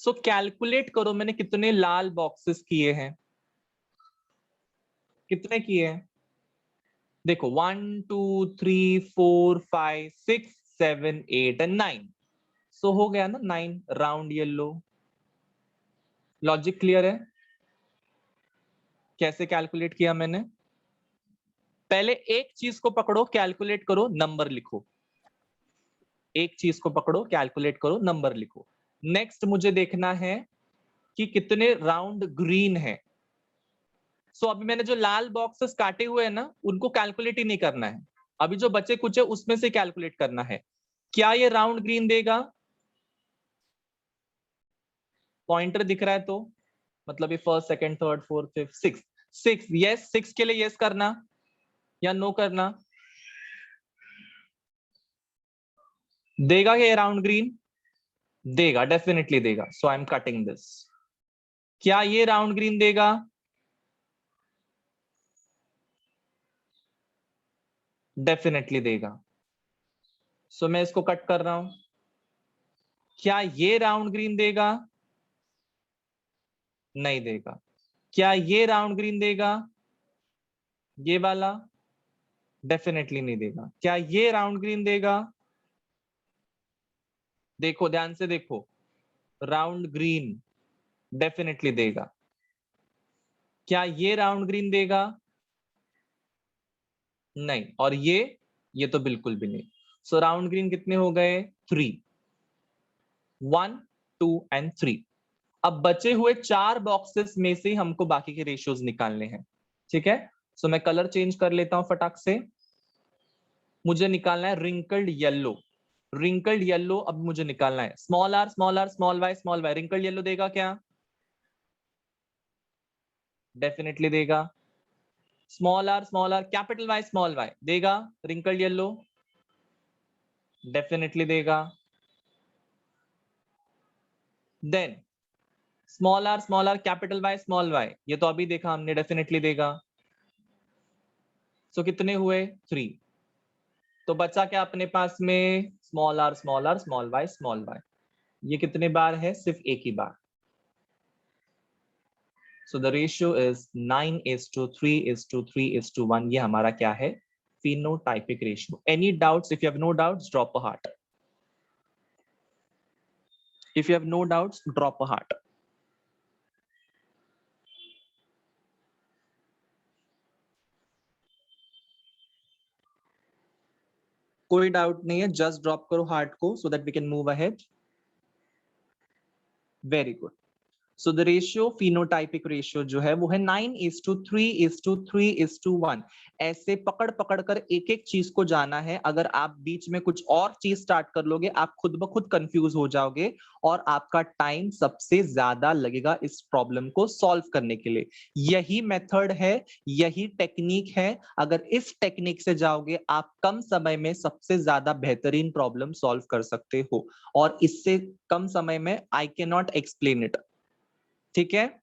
So calculate करो मैंने कितने लाल बॉक्सेस किए हैं, कितने किए हैं? देखो 1 2 3 4 5 6 7 8 एंड 9। सो हो गया ना 9 राउंड येलो। लॉजिक क्लियर है? कैसे कैलकुलेट किया मैंने? पहले एक चीज को पकड़ो, कैलकुलेट करो, नंबर लिखो। एक चीज को पकड़ो, कैलकुलेट करो, नंबर लिखो। नेक्स्ट मुझे देखना है कि कितने राउंड ग्रीन है। सो अभी मैंने जो लाल बॉक्सेस काटे हुए हैं ना, उनको कैलकुलेट ही नहीं करना है। अभी जो बचे कुछ है उसमें से कैलकुलेट करना है। क्या ये राउंड ग्रीन देगा? पॉइंटर दिख रहा है तो मतलब ये first second third fourth fifth six, six yes, six के लिए यस करना या नो करना। देगा ये राउंड ग्रीन? देगा, डेफिनेटली देगा। सो आई एम कटिंग दिस। क्या ये राउंड ग्रीन देगा? डेफिनेटली देगा। सो मैं इसको कट कर रहा हूं। क्या ये राउंड ग्रीन देगा? नहीं देगा। क्या ये राउंड ग्रीन देगा? ये वाला डेफिनेटली नहीं देगा। क्या ये राउंड ग्रीन देगा? देखो ध्यान से देखो, राउंड ग्रीन डेफिनेटली देगा। क्या ये राउंड ग्रीन देगा? नहीं। और ये तो बिल्कुल भी नहीं। सो राउंड ग्रीन कितने हो गए? 3, 1, 2 एंड 3। अब बचे हुए 4 बॉक्सेस में से हमको बाकी के रेशियोज निकालने हैं। ठीक है, सो मैं कलर चेंज कर लेता हूं फटाक से। मुझे निकालना है रिंकल्ड येलो। रिंकल्ड येलो अब मुझे निकालना है। Small R small R small Y small Y, wrinkled yellow देगा क्या? डेफिनेटली देगा। Small R capital Y small Y देगा रिंकल्ड येलो? डेफिनेटली देगा। Then small R capital Y small Y, ये तो अभी देखा हमने, डेफिनेटली देगा। सो कितने हुए? 3। तो बचा क्या अपने पास में? Small R small Y. ये कितने बार है? सिर्फ एक ही बार। So the ratio is 9:3:3:1। ये हमारा क्या है? phenotypic ratio. Any doubts? If you have no doubts, drop a heart. If you have no doubts, drop a heart. कोई डाउट नहीं है, जस्ट ड्रॉप करो हार्ट को so that we can move ahead. Very good. So the ratio, phenotypic ratio जो है वो है 9:3:3:1। ऐसे पकड़ पकड़ कर एक एक चीज को जाना है। अगर आप बीच में कुछ और चीज स्टार्ट कर लोगे, आप खुद ब खुद कंफ्यूज हो जाओगे और आपका टाइम सबसे ज्यादा लगेगा इस प्रॉब्लम को सॉल्व करने के लिए। यही मेथड है, यही टेक्निक है। अगर इस टेक्निक से जाओगे, आप कम समय में सबसे ज्यादा बेहतरीन प्रॉब्लम सॉल्व कर सकते हो। और इससे कम समय में I can not explain it. ठीक है,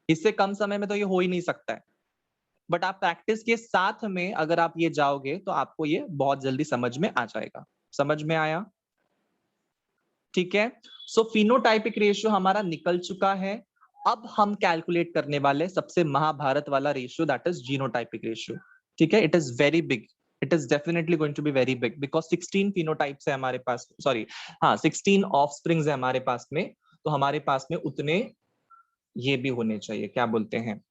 इससे कम समय में तो ये हो ही नहीं सकता है। बट आप प्रैक्टिस के साथ में अगर आप ये जाओगे तो आपको ये बहुत जल्दी समझ में आ जाएगा। समझ में आया? ठीक है, सो फिनोटाइपिक रेशियो हमारा निकल चुका है। अब हम कैलकुलेट करने वाले सबसे महाभारत वाला ratio, that is genotypic ratio. ठीक है, it is very big. It is definitely going to be very big because 16 phenotypes है हमारे पास, सॉरी हाँ 16 ऑफस्प्रिंग्स है हमारे पास में। तो हमारे पास में उतने ये भी होने चाहिए, क्या बोलते हैं,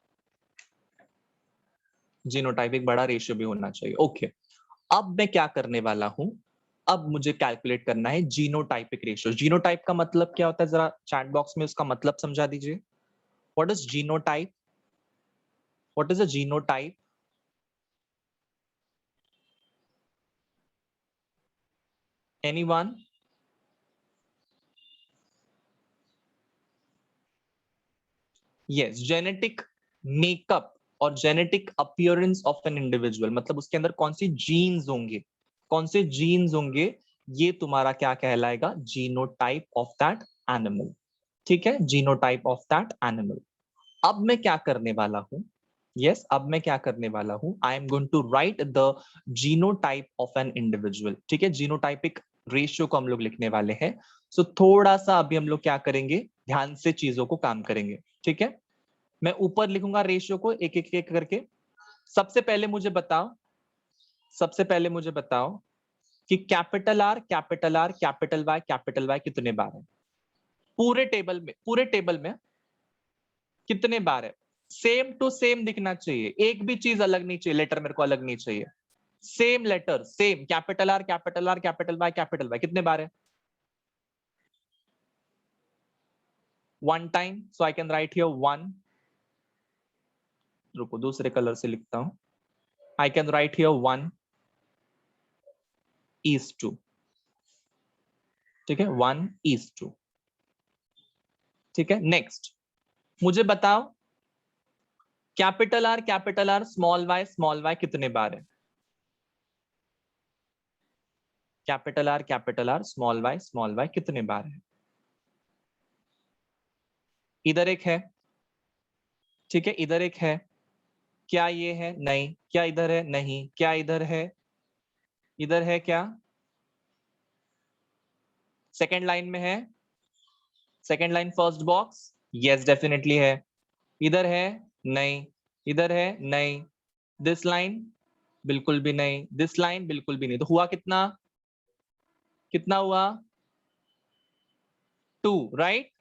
जीनोटाइपिक बड़ा रेशियो भी होना चाहिए। ओके, अब मैं क्या करने वाला हूं, अब मुझे कैलकुलेट करना है जीनोटाइपिक रेशियो। जीनोटाइप का मतलब क्या होता है, जरा चैट बॉक्स में उसका मतलब समझा दीजिए। What is genotype? What is a genotype? Anyone? Yes, genetic makeup और genetic appearance of an individual, मतलब उसके अंदर कौन सी जीन्स होंगे, कौन से जीन्स होंगे, ये तुम्हारा क्या कहलाएगा? Genotype of that animal. ठीक है, जीनोटाइप ऑफ दैट एनिमल। अब मैं क्या करने वाला हूं? यस, अब मैं क्या करने वाला हूं? I am going to write the genotype of an individual. ठीक है, जीनोटाइपिक रेशियो को हम लोग लिखने वाले हैं। सो थोड़ा सा अभी हम लोग क्या करेंगे, ध्यान से चीजों को काम करेंगे। ठीक है, मैं ऊपर लिखूंगा रेशियो को एक एक एक करके। सबसे पहले मुझे बताओ, सबसे पहले मुझे बताओ कि कैपिटल आर कैपिटल वाई कितने बार है पूरे टेबल में, पूरे टेबल में कितने बार है? सेम टू सेम दिखना चाहिए, एक भी चीज अलग नहीं चाहिए, लेटर मेरे को अलग नहीं चाहिए। Same letter, same capital Y कितने बार है? One time, so I can write here one. रुको दूसरे कलर से लिखता हूं। I can write here 1:2। ठीक है, 1:2। ठीक है, नेक्स्ट मुझे बताओ कैपिटल आर स्मॉल वाई कितने बार है? कैपिटल आर स्मॉल वाई कितने बार है? इधर एक है, ठीक है, इधर एक है। क्या ये है? नहीं। क्या इधर है? नहीं। क्या इधर है? इधर है क्या? सेकेंड लाइन में है, second line first box, yes definitely है। इधर है? नहीं। इधर है? नहीं। दिस लाइन बिल्कुल भी नहीं, दिस लाइन बिल्कुल भी नहीं। तो हुआ कितना? कितना हुआ? 2, right?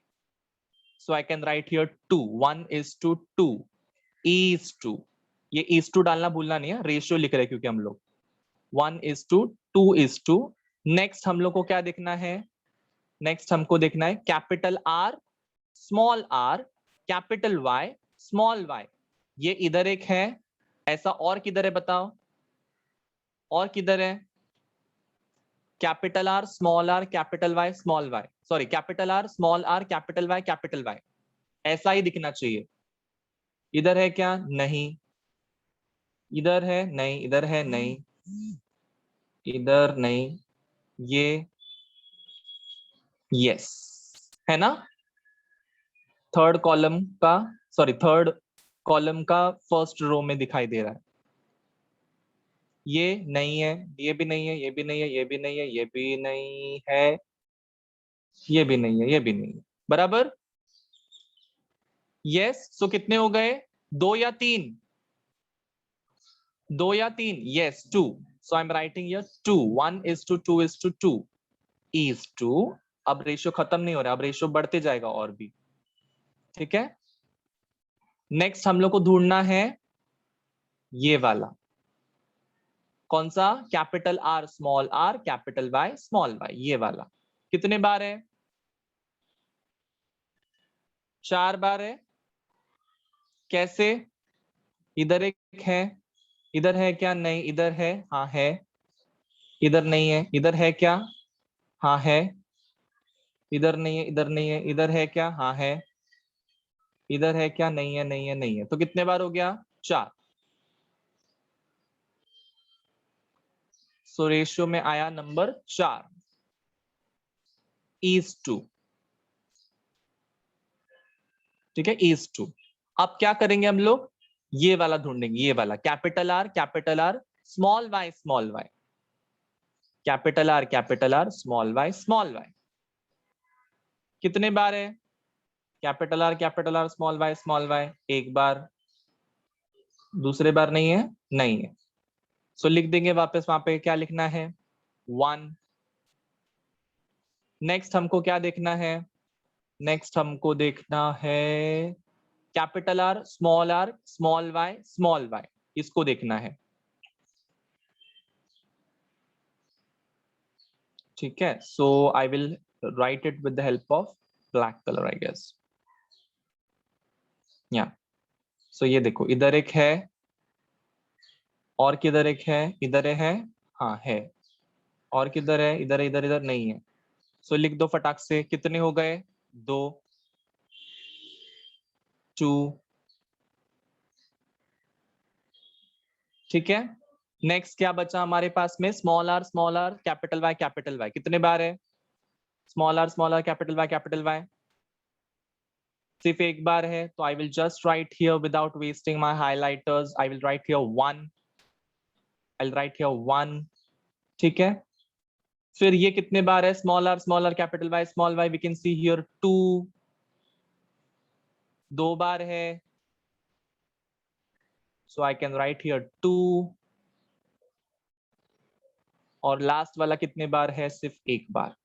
So I can write here 2, 1:2, E:2. ये is2 डालना भूलना नहीं है, रेशियो लिख रहे हैं क्योंकि हम लोग 1:2:2. नेक्स्ट हम लोग को क्या देखना है? नेक्स्ट हमको देखना है capital R small r, capital Y small y. ये इधर एक है, ऐसा और किधर है बताओ? और किधर है? Capital R small r capital Y small y. Sorry, capital R small r capital Y capital Y. ऐसा ही दिखना चाहिए. इधर है क्या? नहीं. इधर है? नहीं. इधर है? नहीं. इधर नहीं. ये यस है ना? थर्ड कॉलम का, सॉरी थर्ड कॉलम का फर्स्ट रो में दिखाई दे रहा है. ये नहीं है, ये भी नहीं है, ये भी नहीं है, ये भी नहीं है, ये भी नहीं है, ये भी नहीं है, ये भी नहीं है. बराबर? यस. सो कितने हो गए? 2 या 3? 2 या 3? Yes 2. So I am writing here 2. 1:2:2 is 2. अब रेशियो खत्म नहीं हो रहा, अब रेशियो बढ़ते जाएगा और भी. ठीक है. नेक्स्ट हम लोग को ढूंढना है ये वाला. कौन सा? Capital R small r capital Y small y. ये वाला कितने बार है? 4 बार है. कैसे? इधर एक है, इधर है क्या? नहीं. इधर है? हाँ है. इधर नहीं है. इधर है क्या? हाँ है. इधर नहीं है. इधर नहीं है. इधर है क्या? हाँ है. इधर है क्या? नहीं है, नहीं है, नहीं है. तो कितने बार हो गया? 4. सो रेशियो में आया नंबर 4 is 2. ठीक है, is 2. अब क्या करेंगे हम लोग? ये वाला ढूंढेंगे, ये वाला capital R small y small y. Capital R small y. कितने बार है? Capital R small y. एक बार. दूसरे बार नहीं है? नहीं है. सो लिख देंगे वापस वहां पे. क्या लिखना है? 1. नेक्स्ट हमको क्या देखना है? नेक्स्ट हमको देखना है कैपिटल R स्मॉल y. इसको देखना है. ठीक है. So I will write it with the help of black colour I guess. या सो ये देखो, इधर एक है और किधर एक है? इधर है. हाँ है. और किधर है? इधर इधर इधर नहीं है. सो लिख दो फटाक से. कितने हो गए? 2, 2. ठीक है. नेक्स्ट क्या बचा हमारे पास में? Small r capital Y. कितने बार है? Small r capital Y. सिर्फ एक बार है. तो I will just write here without wasting my highlighters. I will write here 1. I will write here 1. ठीक है. फिर ये कितने बार है? Small r capital Y. We can see here 2. 2 बार है. So I can write here 2. और लास्ट वाला कितने बार है? सिर्फ एक बार.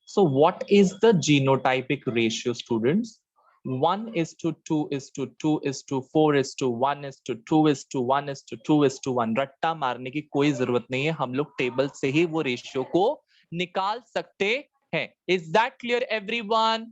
So what is the genotypic ratio, students? 1:2:2:4:1:2:1:2:1. रट्टा मारने की कोई जरूरत नहीं है, हम लोग टेबल से ही वो रेशियो को निकाल सकते हैं. Is that clear everyone?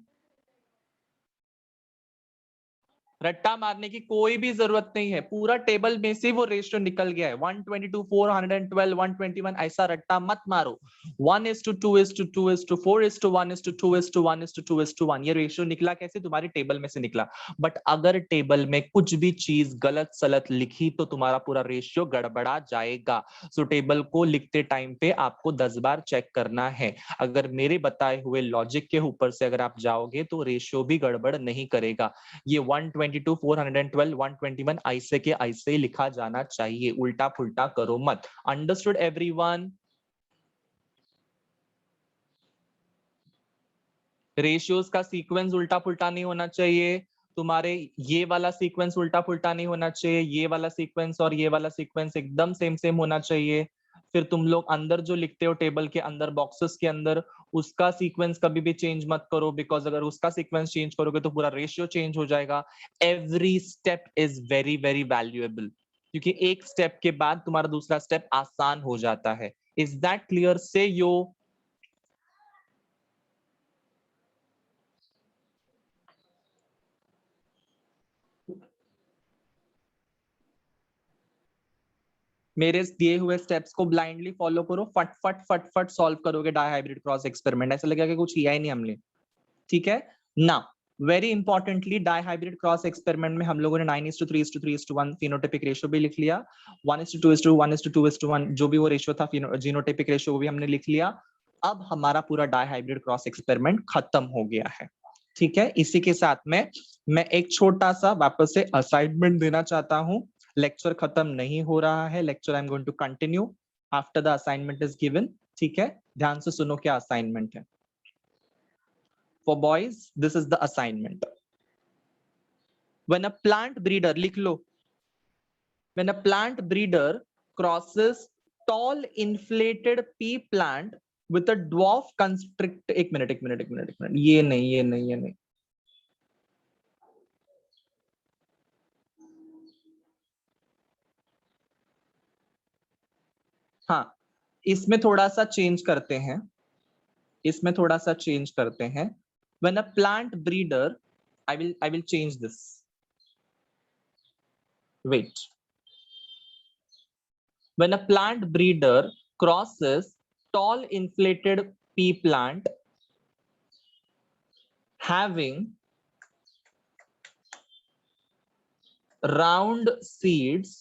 रट्टा मारने की कोई भी जरूरत नहीं है, पूरा टेबल में से वो रेशियो निकल गया है. 122, 412, 121. ऐसा रट्टा मत मारो. 1:2:2:4:1:2:1:2:1. ये रेशियो निकला कैसे? तुम्हारे टेबल में से निकला. बट अगर टेबल में कुछ भी चीज गलत सलत लिखी तो तुम्हारा पूरा रेशियो गड़बड़ा जाएगा. सो टेबल को लिखते टाइम पे आपको 10 बार चेक करना है. अगर मेरे बताए हुए लॉजिक के ऊपर से अगर आप जाओगे तो रेशियो भी गड़बड़ नहीं करेगा. ये 122, 412, 121 ऐसे के ऐसे लिखा जाना चाहिए. उल्टा फुल्टा करो मत. Understood everyone? रेशियोज का सीक्वेंस उल्टा पुल्टा नहीं होना चाहिए. तुम्हारे ये वाला सीक्वेंस उल्टा पुल्टा नहीं होना चाहिए. ये वाला सीक्वेंस और ये वाला सीक्वेंस एकदम सेम होना चाहिए. फिर तुम लोग अंदर जो लिखते हो टेबल के अंदर बॉक्सेस के अंदर, उसका सीक्वेंस कभी भी चेंज मत करो, बिकॉज अगर उसका सीक्वेंस चेंज करोगे तो पूरा रेशियो चेंज हो जाएगा। Every step is very very valuable, क्योंकि एक स्टेप के बाद तुम्हारा दूसरा स्टेप आसान हो जाता है। Is that clear? से यो मेरे दिए हुए स्टेप्स को ब्लाइंडली फॉलो करो, फट फट फट फट सॉल्व करोगे डायहाइब्रिड क्रॉस एक्सपेरिमेंट, ऐसा लगेगा कि कुछ किया ही नहीं हमने। ठीक है ना? Very importantly dihybrid cross experiment में हम लोगों ने 9:3:3:1 फिनोटाइपिक रेशियो भी लिख लिया, 1:2:1:2:1 जो भी वो रेशियो था जीनोटाइपिक रेशियो वो भी हमने लिख लिया। अब हमारा पूरा डायहाइब्रिड क्रॉस एक्सपेरिमेंट खत्म हो गया है। ठीक है, इसी के साथ में मैं एक छोटा सा वापस से असाइनमेंट देना चाहता हूं। लेक्चर खत्म नहीं हो रहा है, lecture I am going to continue after the assignment is given. ठीक है, ध्यान से सुनो क्या असाइनमेंट है। For boys, this is the assignment. When a plant breeder, लिख लो, when a plant breeder crosses tall inflated pea plant with a dwarf constrict, एक minute, ये नहीं, हाँ, इसमें थोड़ा सा चेंज करते हैं, इसमें थोड़ा सा चेंज करते हैं। When a plant breeder, I will change this. Wait. When a plant breeder crosses tall inflated pea plant having round seeds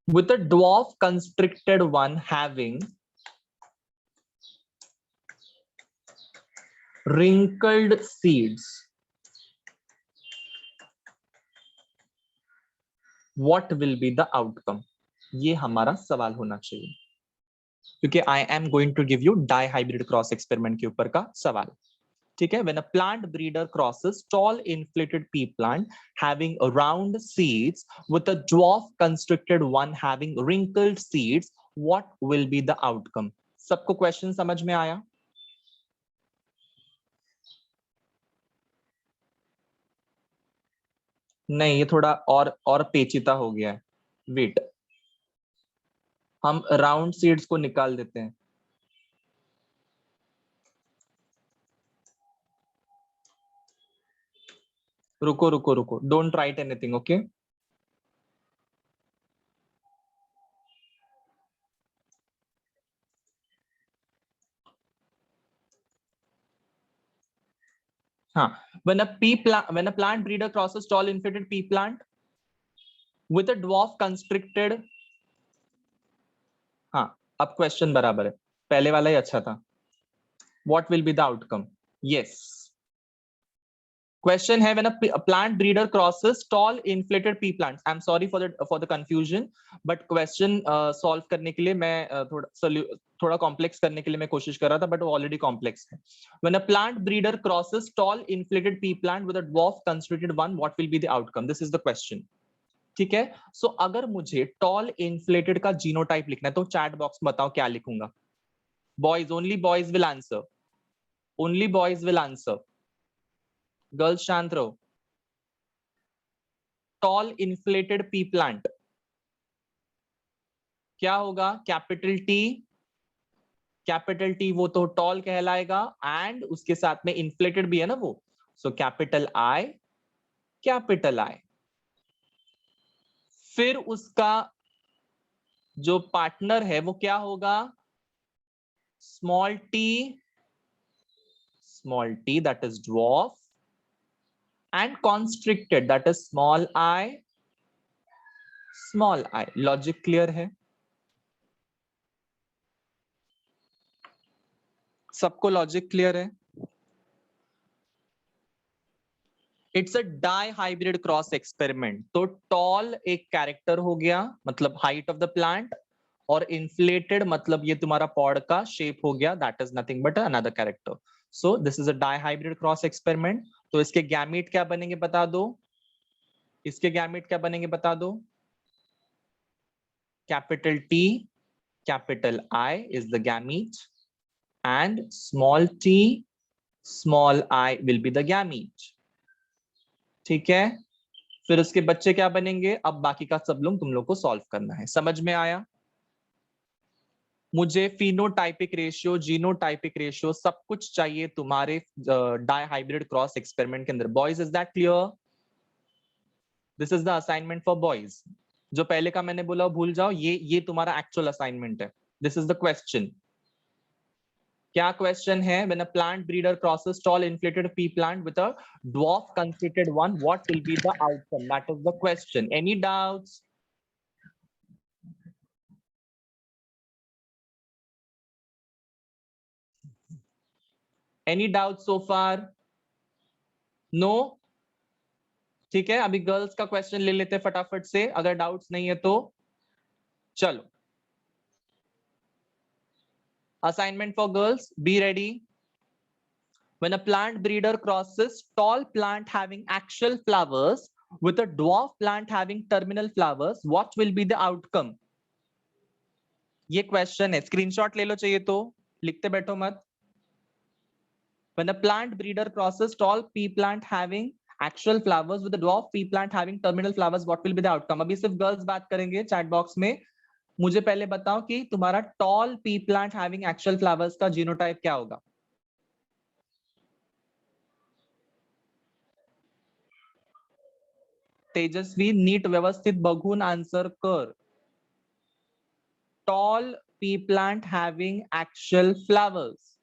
with a dwarf constricted one having wrinkled seeds, what will be the outcome? ये हमारा सवाल होना चाहिए, क्योंकि I am going to give you dihybrid cross experiment के ऊपर का सवाल। ठीक है, when a plant breeder crosses tall inflated pea plant having round seeds with a dwarf constricted one having wrinkled seeds, what will be the outcome? सबको question समझ में आया? नहीं, ये थोड़ा और पेचीदा हो गया है। वेट, हम राउंड सीड्स को निकाल देते हैं। रुको, डोंट राइट एनीथिंग, ओके? हाँ, when a plant breeder crosses tall inflated pea plant with a dwarf constricted, हाँ, अब क्वेश्चन बराबर है, पहले वाला ही अच्छा था। What will be the outcome? Yes. Question है, when a plant breeder crosses tall inflated pea plants. I'm sorry for the confusion, but question solve करने के लिए मैं थोड़ा complex करने के लिए मैं कोशिश कर रहा था, but वो already complex है। When a plant breeder crosses tall inflated pea plant with a dwarf constricted one, what will be the outcome? This is the question. ठीक है, सो अगर मुझे टॉल इन्फ्लेटेड का जीनोटाइप लिखना है तो चैट बॉक्स में बताओ क्या लिखूंगा। Boys, only boys will answer, only boys will answer, girls शांत रहो। टॉल इन्फ्लेटेड पी प्लांट क्या होगा? कैपिटल टी वो तो टॉल कहलाएगा, एंड उसके साथ में इन्फ्लेटेड भी है ना वो, so capital I, capital I. फिर उसका जो पार्टनर है वो क्या होगा? Small T, that is dwarf, and constricted, that is small I, small I. Logic clear है? सबको लॉजिक क्लियर है? It's a dihybrid cross experiment. तो टॉल एक कैरेक्टर हो गया, मतलब हाइट ऑफ द प्लांट, और इन्फ्लेटेड मतलब ये तुम्हारा पॉड का शेप हो गया, that is nothing but another character. So this is a dihybrid cross experiment. तो इसके गैमीट क्या बनेंगे बता दो, इसके गैमीट क्या बनेंगे बता दो। Capital T capital I is the gamete and small T small I will be the gamete. ठीक है, फिर उसके बच्चे क्या बनेंगे, अब बाकी का सब लोग तुम लोग को सॉल्व करना है। समझ में आया? मुझे फिनोटाइपिक रेशियो, जीनोटाइपिक रेशियो सब कुछ चाहिए तुम्हारे डाई हाइब्रिड क्रॉस एक्सपेरिमेंट के अंदर। Boys, is that clear? This is the assignment for boys. जो पहले का मैंने बोला भूल जाओ, ये तुम्हारा एक्चुअल असाइनमेंट है। This is the question. क्या क्वेश्चन है? When a plant breeder crosses tall inflated pea plant with a dwarf constricted one, what will be the outcome? That is the question. Any doubts? Any doubt so far? No? ठीक है, अभी girls का question ले लेते हैं फटाफट से, अगर डाउट्स नहीं है तो। चलो, assignment for girls, be ready. When a plant breeder crosses tall plant having axial flowers with a dwarf plant having terminal flowers, what will be the outcome? ये क्वेश्चन है, स्क्रीनशॉट ले लो चाहिए तो, लिखते बैठो मत। When a plant breeder crosses tall pea plant having axial flowers with a dwarf pea plant having terminal flowers, what will be the outcome? अभी सिर्फ गर्ल्स बात करेंगे चैट बॉक्स में। मुझे पहले बताओ कि तुम्हारा toll P plant having actual flowers का जीनोटाइप क्या होगा? तेजस्वी, नीट व्यवस्थित बघून आंसर कर। Toll P plant having actual flowers.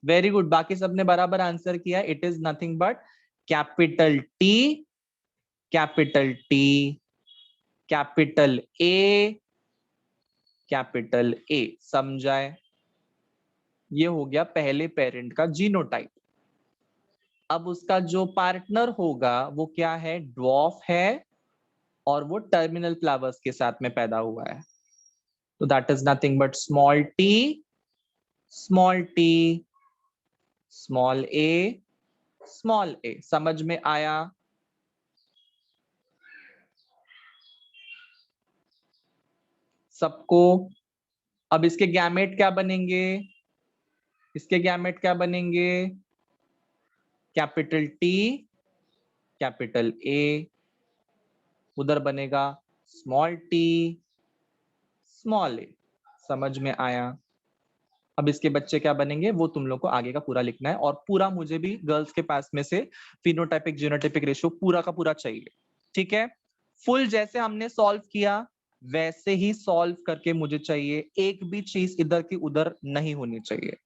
Very good, बाकी सबने बराबर आंसर किया। It is nothing but capital T capital T capital A capital A. समझाए? ये हो गया पहले पेरेंट का जीनोटाइप। अब उसका जो पार्टनर होगा वो क्या है? ड्वार्फ है और वो टर्मिनल फ्लावर्स के साथ में पैदा हुआ है। तो that is nothing but small T small A. समझ में आया? सबको? अब इसके गैमेट क्या बनेंगे? इसके गैमेट क्या बनेंगे? कैपिटल टी कैपिटल ए, उधर बनेगा स्मॉल टी स्मॉल ए। समझ में आया? अब इसके बच्चे क्या बनेंगे वो तुम लोग को आगे का पूरा लिखना है, और पूरा मुझे भी गर्ल्स के पास में से फिनोटाइपिक जीनोटाइपिक रेशियो पूरा का पूरा चाहिए। ठीक है, फुल जैसे हमने सॉल्व किया वैसे ही सॉल्व करके मुझे चाहिए। एक भी चीज इधर की उधर नहीं होनी चाहिए।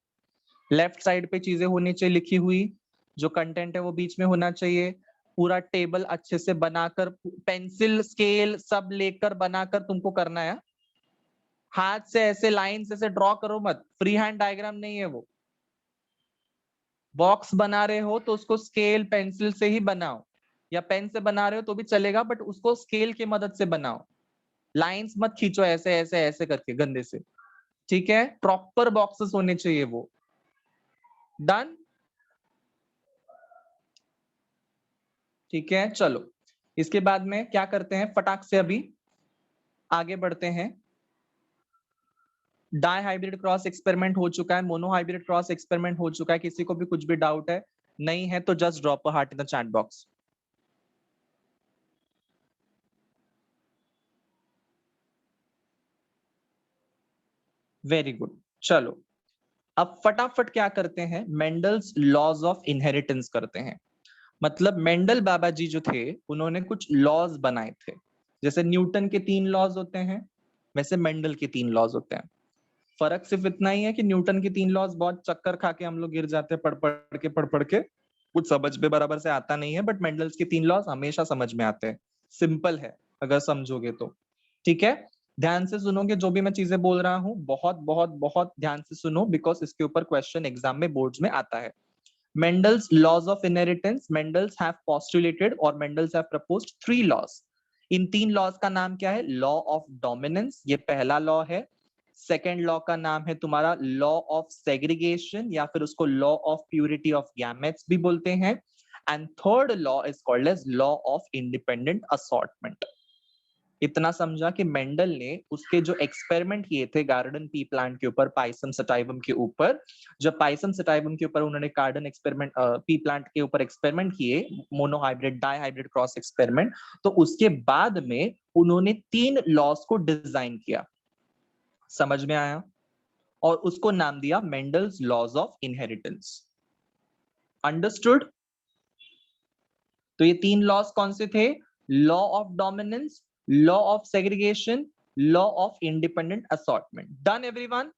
लेफ्ट साइड पे चीजें होनी चाहिए लिखी हुई, जो कंटेंट है वो बीच में होना चाहिए। पूरा टेबल अच्छे से बनाकर, पेंसिल स्केल सब लेकर बनाकर तुमको करना है। हाथ से ऐसे लाइन से ड्रॉ करो मत, फ्री हैंड डायग्राम नहीं है वो। बॉक्स बना रहे हो तो उसको स्केल पेंसिल से ही बनाओ, या पेन से बना रहे हो तो भी चलेगा, बट उसको स्केल की मदद से बनाओ। लाइंस मत खींचो ऐसे ऐसे ऐसे करके गंदे से। ठीक है, प्रॉपर बॉक्सेस होने चाहिए वो। डन? ठीक है, चलो इसके बाद में क्या करते हैं, फटाक से अभी आगे बढ़ते हैं। डाई हाइब्रिड क्रॉस एक्सपेरिमेंट हो चुका है, मोनो हाइब्रिड क्रॉस एक्सपेरिमेंट हो चुका है। किसी को भी कुछ भी डाउट है नहीं है तो just drop a heart in the chat box. Very good, चलो अब फटाफट क्या करते हैं, मेंडल्स लॉज ऑफ इनहेरिटेंस करते हैं। मतलब मेंडल बाबा जी जो थे उन्होंने कुछ लॉज बनाए थे। जैसे न्यूटन के 3 लॉज होते हैं, वैसे मेंडल के 3 लॉज होते हैं। फर्क सिर्फ इतना ही है कि न्यूटन के 3 लॉज बहुत चक्कर खा के हम लोग गिर जाते हैं, पढ़ के कुछ समझ में बराबर से आता नहीं है, बट मेंडल्स के 3 लॉज हमेशा समझ में आते हैं। सिंपल है अगर समझोगे तो। ठीक है, ध्यान से सुनोगे जो भी मैं चीजें बोल रहा हूं, बहुत बहुत बहुत ध्यान से सुनो, बिकॉज इसके ऊपर क्वेश्चन एग्जाम में बोर्ड्स में आता है। Mendel's laws of inheritance, Mendel's have postulated or Mendel's have proposed 3 laws. इन 3 लॉज का नाम क्या है? लॉ ऑफ डोमिनेंस, ये पहला लॉ है। सेकेंड लॉ का नाम है तुम्हारा लॉ ऑफ सेग्रीगेशन, या फिर उसको law of purity of gametes भी बोलते हैं। And third law is called as law of independent assortment. इतना समझा कि मेंडल ने उसके जो एक्सपेरिमेंट किए थे गार्डन पी प्लांट के ऊपर, पाइसम सटाइवम के ऊपर, जब पाइसम सटाइवम के ऊपर उन्होंने गार्डन एक्सपेरिमेंट पी प्लांट के ऊपर एक्सपेरिमेंट किए, मोनोहाइब्रिड डाइहाइब्रिड क्रॉस एक्सपेरिमेंट, तो उसके बाद में उन्होंने 3 लॉस को डिजाइन किया। समझ में आया? और उसको नाम दिया Mendel's laws of inheritance. Understood? तो ये 3 लॉस कौन से थे? Law of dominance, law of segregation, law of independent assortment. Done everyone?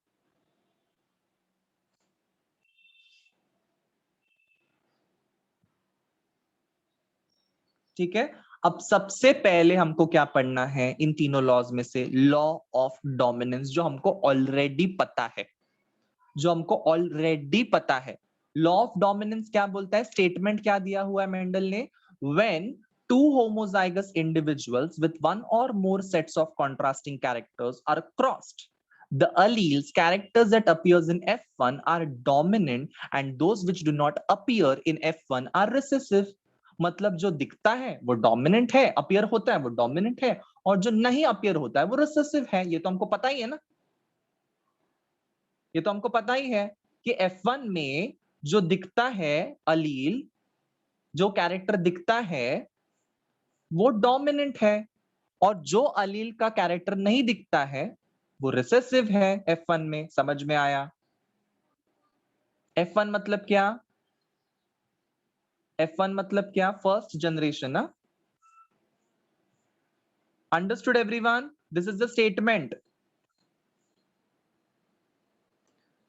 ठीक है। अब सबसे पहले हमको क्या पढ़ना है इन तीनों लॉज में से? लॉ ऑफ डोमिनेंस, जो हमको ऑलरेडी पता है, जो हमको ऑलरेडी पता है। लॉ ऑफ डोमिनेंस क्या बोलता है? स्टेटमेंट क्या दिया हुआ है मेंडल ने? When two homozygous individuals with one or more sets of contrasting characters are crossed, the alleles characters that appears in F1 are dominant and those which do not appear in F1 are recessive। मतलब जो दिखता है वो dominant है, appear होता है वो dominant है, और जो नहीं अपीयर होता है वो रिसेसिव है। ये तो हमको पता ही है ना, ये तो हमको पता ही है कि F1 में जो दिखता है अलील, जो कैरेक्टर दिखता है वो डोमिनेंट है, और जो अलील का कैरेक्टर नहीं दिखता है वो रिसेसिव है F1 में। समझ में आया? F1 मतलब क्या? F1 मतलब क्या? फर्स्ट जनरेशन ना। Understood everyone? This is the statement.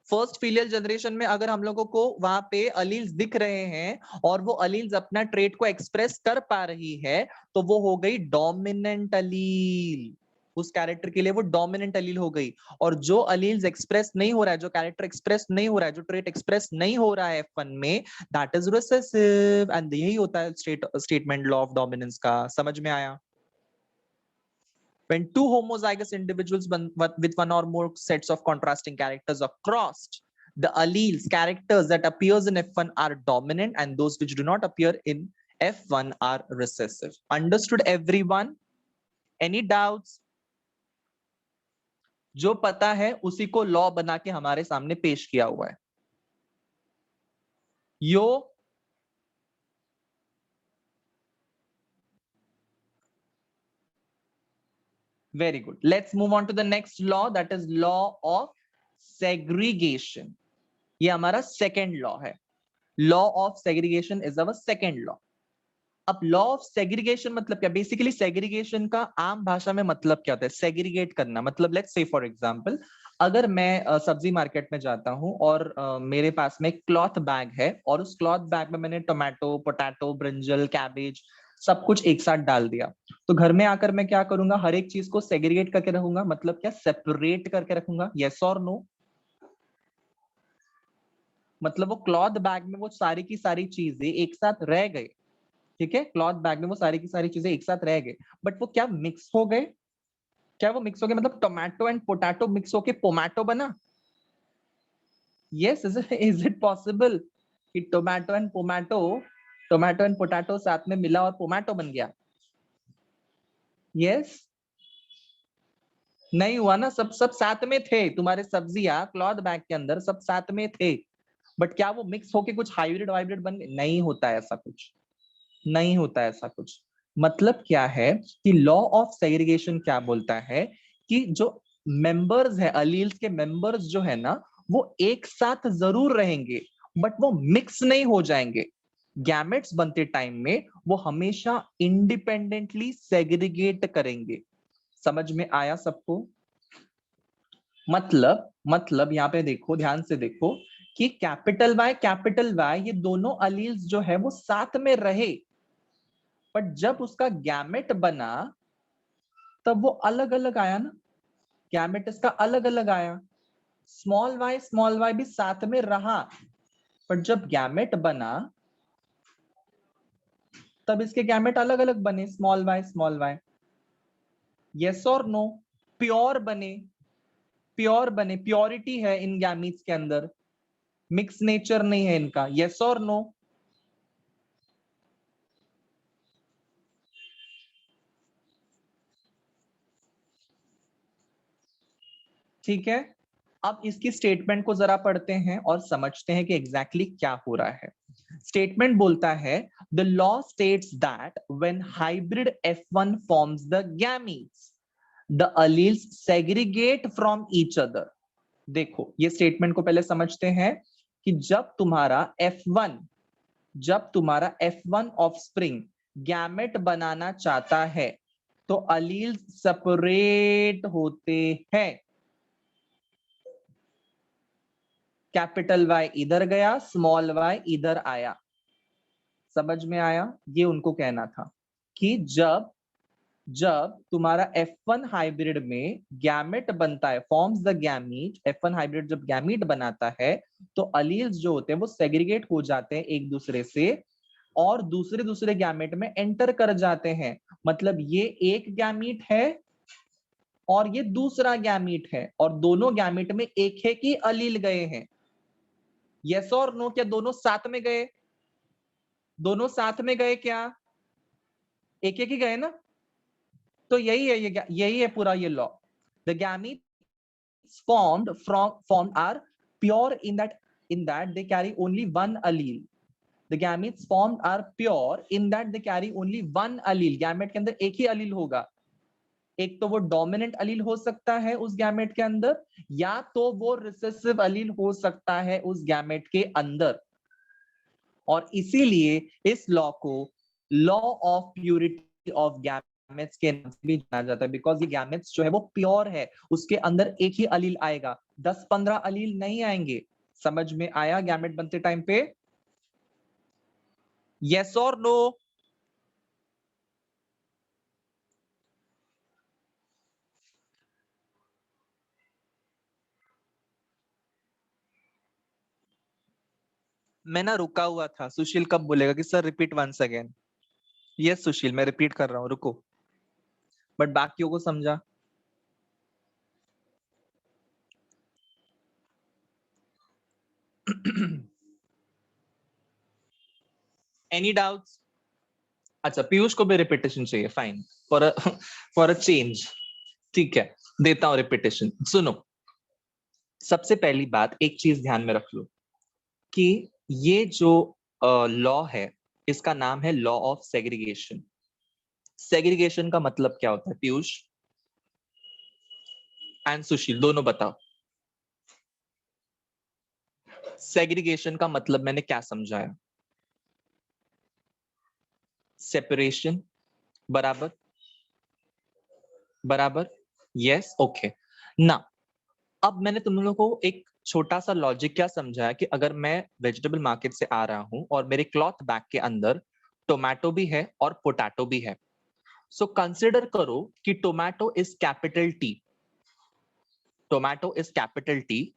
First filial generation में अगर हम लोगों को वहां पे अलील्स दिख रहे हैं और वो अलील्स अपना ट्रेट को एक्सप्रेस कर पा रही है, तो वो हो गई डोमिनेंट अलील। उस कैरेक्टर के लिए वो डोमिनेंट अलील हो गई। और जो अलील्स एक्सप्रेस नहीं हो रहा है, जो कैरेक्टर एक्सप्रेस नहीं हो रहा है, जो ट्रेट एक्सप्रेस नहीं हो रहा है F1 में, दैट इज रिसेसिव। एंड यही होता है स्टेटमेंट लॉ ऑफ डोमिनेंस का। समझ में आया? When two homozygous individuals with one or more sets of contrasting characters are crossed, the alleles characters that appears in F1 are dominant and those which do not appear in F1 are recessive. Understood everyone? Any doubts? जो पता है उसी को law बना के हमारे सामने पेश किया हुआ है। यो very good. Let's move on to the next law, that is law of segregation. ये हमारा सेकेंड लॉ है। Law of segregation is our second law. अब लॉ ऑफ सेग्रीगेशन मतलब क्या? बेसिकली सेग्रीगेशन का आम भाषा में मतलब क्या होता है? सेग्रीगेट करना। मतलब लेट्स से फॉर एग्जांपल, अगर मैं सब्जी मार्केट में जाता हूं और मेरे पास में एक क्लॉथ बैग है, और उस क्लॉथ बैग में मैंने टोमेटो, पोटैटो, ब्रिंजल, कैबेज सब कुछ एक साथ डाल दिया, तो घर में आकर मैं क्या करूंगा? हर एक चीज को सेग्रीगेट करके रखूंगा। मतलब क्या? सेपरेट करके रखूंगा। यस और नो? मतलब वो क्लॉथ बैग में वो सारी की सारी चीजें एक साथ रह गई। ठीक है, क्लॉथ बैग में वो सारी की सारी चीजें एक साथ रह गए, बट वो क्या मिक्स हो गए? क्या वो मिक्स हो गए? मतलब टोमेटो एंड पोटैटो मिक्स होके पोमैटो बना? यस, इज इट पॉसिबल कि टोमेटो एंड पोटैटो साथ में मिला और पोमैटो बन गया? यस? नहीं हुआ ना। सब सब साथ में थे, तुम्हारे सब्जियां क्लॉथ बैग के अंदर सब साथ में थे, बट क्या वो मिक्स होके कुछ हाइब्रिड वाइब्रिड बन गए? नहीं होता है ऐसा कुछ, नहीं होता है ऐसा कुछ। मतलब क्या है कि लॉ ऑफ सेग्रीगेशन क्या बोलता है कि जो मेंबर्स है, अलील्स के मेंबर्स जो है ना, वो एक साथ जरूर रहेंगे, बट वो मिक्स नहीं हो जाएंगे। गैमेट्स बनते टाइम में वो हमेशा इंडिपेंडेंटली सेग्रीगेट करेंगे। समझ में आया सबको? मतलब यहाँ पे देखो, ध्यान से देखो कि कैपिटल वाई ये दोनों अलील्स जो है वो साथ में रहे, बट जब उसका गैमेट बना तब वो अलग अलग आया ना। गैमेट इसका अलग अलग आया। स्मॉल वाई भी साथ में रहा, पर जब गैमेट बना तब इसके गैमेट अलग अलग बने, स्मॉल वाई। यस और नो? प्योर बने, प्योर बने, प्योरिटी है इन गैमीट्स के अंदर, मिक्स नेचर नहीं है इनका। यस और नो? ठीक है, अब इसकी स्टेटमेंट को जरा पढ़ते हैं और समझते हैं कि एग्जैक्टली क्या हो रहा है। स्टेटमेंट बोलता है the law states that when hybrid F1 forms the gametes the alleles segregate from each other. देखो ये स्टेटमेंट को पहले समझते हैं कि जब तुम्हारा F1 ऑफस्प्रिंग गैमेट बनाना चाहता है तो अलील सेपरेट होते हैं। कैपिटल Y इधर गया, स्मॉल y इधर आया। समझ में आया? ये उनको कहना था कि जब तुम्हारा F1 हाइब्रिड में गैमेट बनता है, forms the gamete, F1 hybrid जब गैमीट बनाता है तो अलील्स जो होते हैं वो सेग्रीगेट हो जाते हैं एक दूसरे से और दूसरे दूसरे गैमेट में एंटर कर जाते हैं। मतलब ये एक गैमीट है और ये दूसरा गैमीट है और दोनों गैमेट में एक है कि अलील गए हैं। यस और नो? क्या दोनों साथ में गए? दोनों साथ में गए क्या? एक एक ही गए ना? तो यही है पूरा ये law. The gametes formed are pure in that they carry only one allele. The gametes formed are pure in that they carry only one allele. Gamete के अंदर एक ही अलील होगा। एक तो वो डोमिनेंट अलील हो सकता है उस गैमेट के अंदर या तो वो रिसेसिव अलील हो सकता है उस गैमेट के अंदर। और इसीलिए इस लॉ को law of purity of gametes के नाम से भी जाना जाता है, बिकॉज ये गैमेट्स जो है वो प्योर है, उसके अंदर एक ही अलील आएगा, 10-15 अलील नहीं आएंगे। समझ में आया गैमेट बनते टाइम पे? यस और नो? मैं ना रुका हुआ था, सुशील कब बोलेगा कि sir repeat once again? Yes Sushil, मैं रिपीट कर रहा हूं, रुको। बट बाकियों को समझा? Any doubts? अच्छा, पीयूष को भी रिपीटेशन चाहिए, फाइन, फॉर अ चेंज। ठीक है, देता हूं रिपीटेशन। सुनो, सबसे पहली बात एक चीज ध्यान में रख लो कि ये जो लॉ है इसका नाम है लॉ ऑफ सेग्रीगेशन। सेग्रीगेशन का मतलब क्या होता है पीयूष एंड सुशील, दोनों बताओ। सेग्रीगेशन का मतलब मैंने क्या समझाया? सेपरेशन, बराबर बराबर, यस, ओके ना। अब मैंने तुम लोगों को एक छोटा सा लॉजिक क्या समझाया कि अगर मैं वेजिटेबल मार्केट से आ रहा हूं और मेरे क्लॉथ बैग के अंदर टोमेटो भी है और पोटैटो भी है, सो कंसिडर करो कि tomato is capital T, tomato is capital T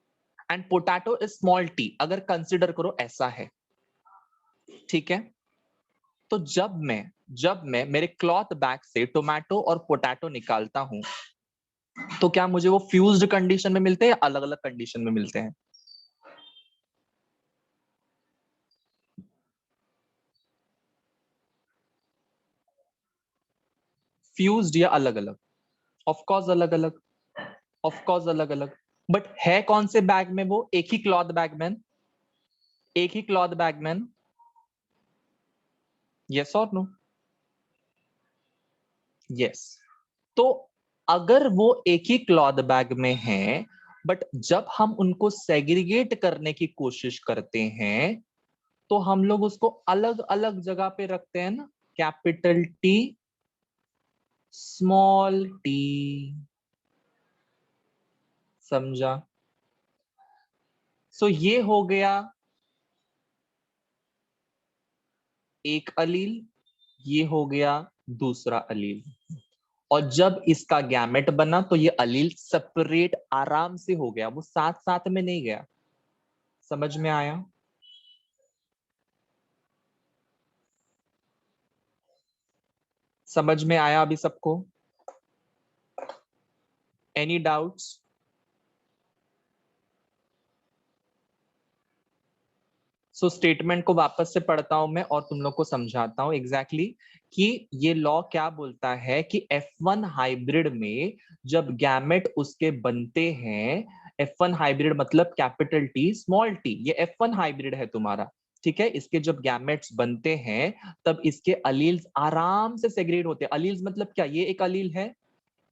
and potato is small T, अगर कंसिडर करो ऐसा है। ठीक है, तो जब मैं मेरे क्लॉथ बैग से टोमेटो और पोटैटो निकालता हूं तो क्या मुझे वो फ्यूज्ड कंडीशन में मिलते हैं या अलग अलग कंडीशन में मिलते हैं? फ्यूज्ड या अलग अलग? ऑफ कोर्स अलग अलग, ऑफ कोर्स अलग अलग। बट है कौन से बैग में? वो एक ही क्लॉथ बैग में, एक ही क्लॉथ बैग में। यस और नो? यस। तो अगर वो एक ही क्लॉथ बैग में है बट जब हम उनको सेग्रीगेट करने की कोशिश करते हैं तो हम लोग उसको अलग अलग जगह पे रखते हैं ना, कैपिटल टी स्मॉल टी। समझा? सो ये हो गया एक अलील, ये हो गया दूसरा अलील, और जब इसका गैमेट बना तो ये अलील सेपरेट आराम से हो गया, वो साथ साथ में नहीं गया। समझ में आया? समझ में आया अभी सबको? Any doubts? सो स्टेटमेंट को वापस से पढ़ता हूं मैं और तुम लोग को समझाता हूं एग्जैक्टली कि ये लॉ क्या बोलता है कि F1 हाइब्रिड में जब गैमेट उसके बनते हैं, F1 हाइब्रिड मतलब कैपिटल टी स्मॉल टी, ये F1 हाइब्रिड है तुम्हारा, ठीक है। इसके जब गैमेट्स बनते हैं तब इसके अलील्स आराम से सेग्रीगेट होते हैं। अलील्स मतलब क्या, ये एक अलील है,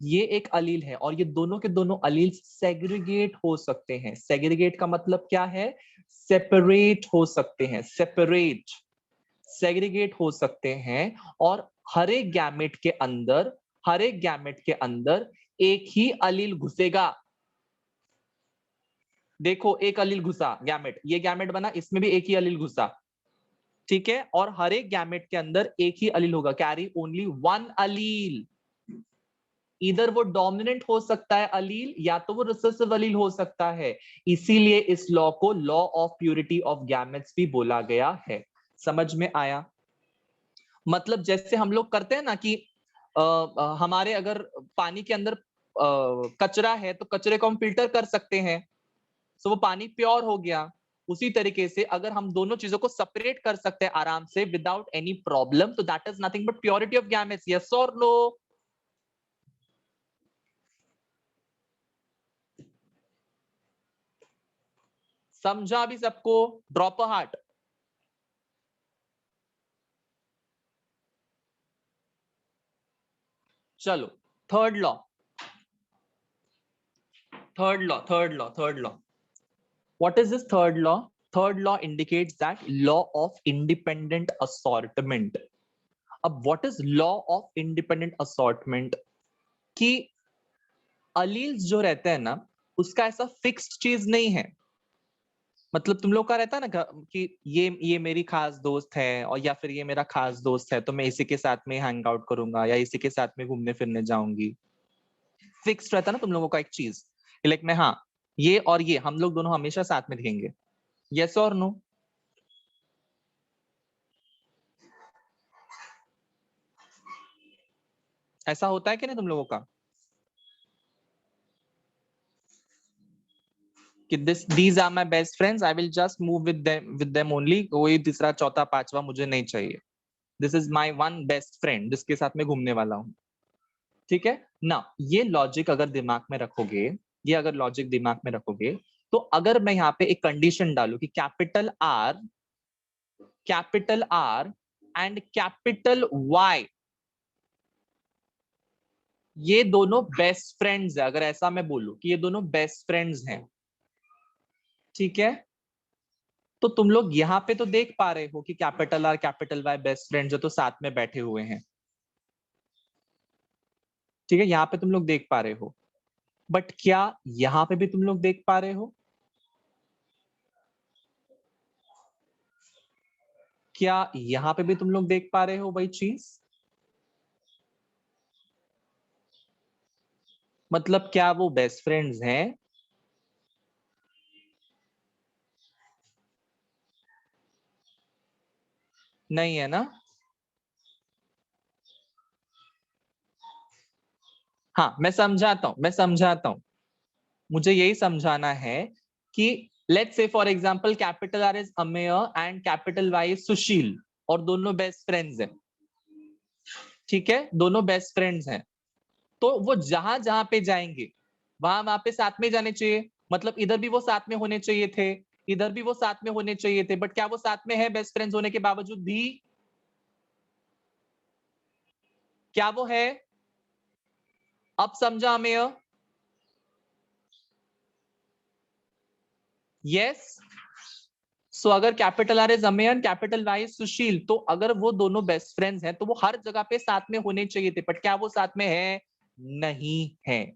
ये एक अलील है, और ये दोनों के दोनों अलील्स सेग्रीगेट हो सकते हैं। सेग्रीगेट का मतलब क्या है, सेपरेट हो सकते हैं, सेपरेट, सेग्रीगेट हो सकते हैं। और हर एक गैमेट के अंदर, हर एक गैमेट के अंदर एक ही अलील घुसेगा। देखो एक अलील घुसा गैमेट, ये गैमेट बना, इसमें भी एक ही अलील घुसा, ठीक है। और हर एक गैमेट के अंदर एक ही अलील होगा, कैरी ओनली वन अलील। इधर वो डोमिनेंट हो सकता है अलील, या तो वो रिसेसिव अलील हो सकता है। इसीलिए इस लॉ को law of purity of gametes भी बोला गया है। समझ में आया? मतलब जैसे हम लोग करते हैं ना कि हमारे अगर पानी के अंदर कचरा है तो कचरे को हम फिल्टर कर सकते हैं, तो वो पानी प्योर हो गया। उसी तरीके से अगर हम दोनों चीजों को सेपरेट कर सकते हैं आराम से विदाउट एनी प्रॉब्लम, तो that is nothing but purity of gametes. Yes और नो? समझा भी सबको? Drop a heart. चलो third law, third law. What is this third law? Third law indicates that law of independent assortment. अब what is law of independent assortment? कि alleles जो रहते हैं ना, उसका ऐसा फिक्स्ड चीज नहीं है। मतलब तुम लोग का रहता है ना कि ये मेरी खास दोस्त है, और या फिर ये मेरा खास दोस्त है तो मैं इसी के साथ में हैंग आउट करूंगा या इसी के साथ में घूमने फिरने जाऊंगी। फिक्स्ड रहता है ना तुम लोगों का एक चीज, लाइक मैं, हाँ ये और ये हम लोग दोनों हमेशा साथ में रहेंगे। यस और नो? ऐसा होता है कि नहीं तुम लोगों का कि these are my best friends, I will just move with them only, कोई तीसरा चौथा पांचवा मुझे नहीं चाहिए। This is my one best friend जिसके साथ मैं घूमने वाला हूँ, ठीक है ना। ये लॉजिक अगर दिमाग में रखोगे, ये अगर लॉजिक दिमाग में रखोगे, तो अगर मैं यहाँ पे एक कंडीशन डालू कि capital R and capital Y ये दोनों बेस्ट फ्रेंड्स है, अगर ऐसा मैं बोलूं कि ये दोनों बेस्ट फ्रेंड्स हैं, ठीक है, तो तुम लोग यहाँ पे तो देख पा रहे हो कि capital R capital Y best friends है, तो साथ में बैठे हुए हैं, ठीक है, यहाँ पे तुम लोग देख पा रहे हो। बट क्या यहाँ पे भी तुम लोग देख पा रहे हो? क्या यहाँ पे भी तुम लोग देख पा रहे हो वही चीज? मतलब क्या वो बेस्ट फ्रेंड्स हैं? नहीं है ना? हाँ मैं समझाता हूं, मुझे यही समझाना है कि let's say for example capital R is Amey and capital Y is Sushil, और दोनों बेस्ट फ्रेंड्स हैं, ठीक है, दोनों बेस्ट फ्रेंड्स हैं। तो वो जहां जहां पे जाएंगे वहां वहां पे साथ में जाने चाहिए। मतलब इधर भी वो साथ में होने चाहिए थे, इधर भी वो साथ में होने चाहिए थे, बट क्या वो साथ में है बेस्ट फ्रेंड्स होने के बावजूद भी? क्या वो है? अब समझा हमें? यस। सो अगर capital R is Amey, capital Y is Sushil, तो अगर वो दोनों बेस्ट फ्रेंड्स हैं तो वो हर जगह पे साथ में होने चाहिए थे, बट क्या वो साथ में है? नहीं है,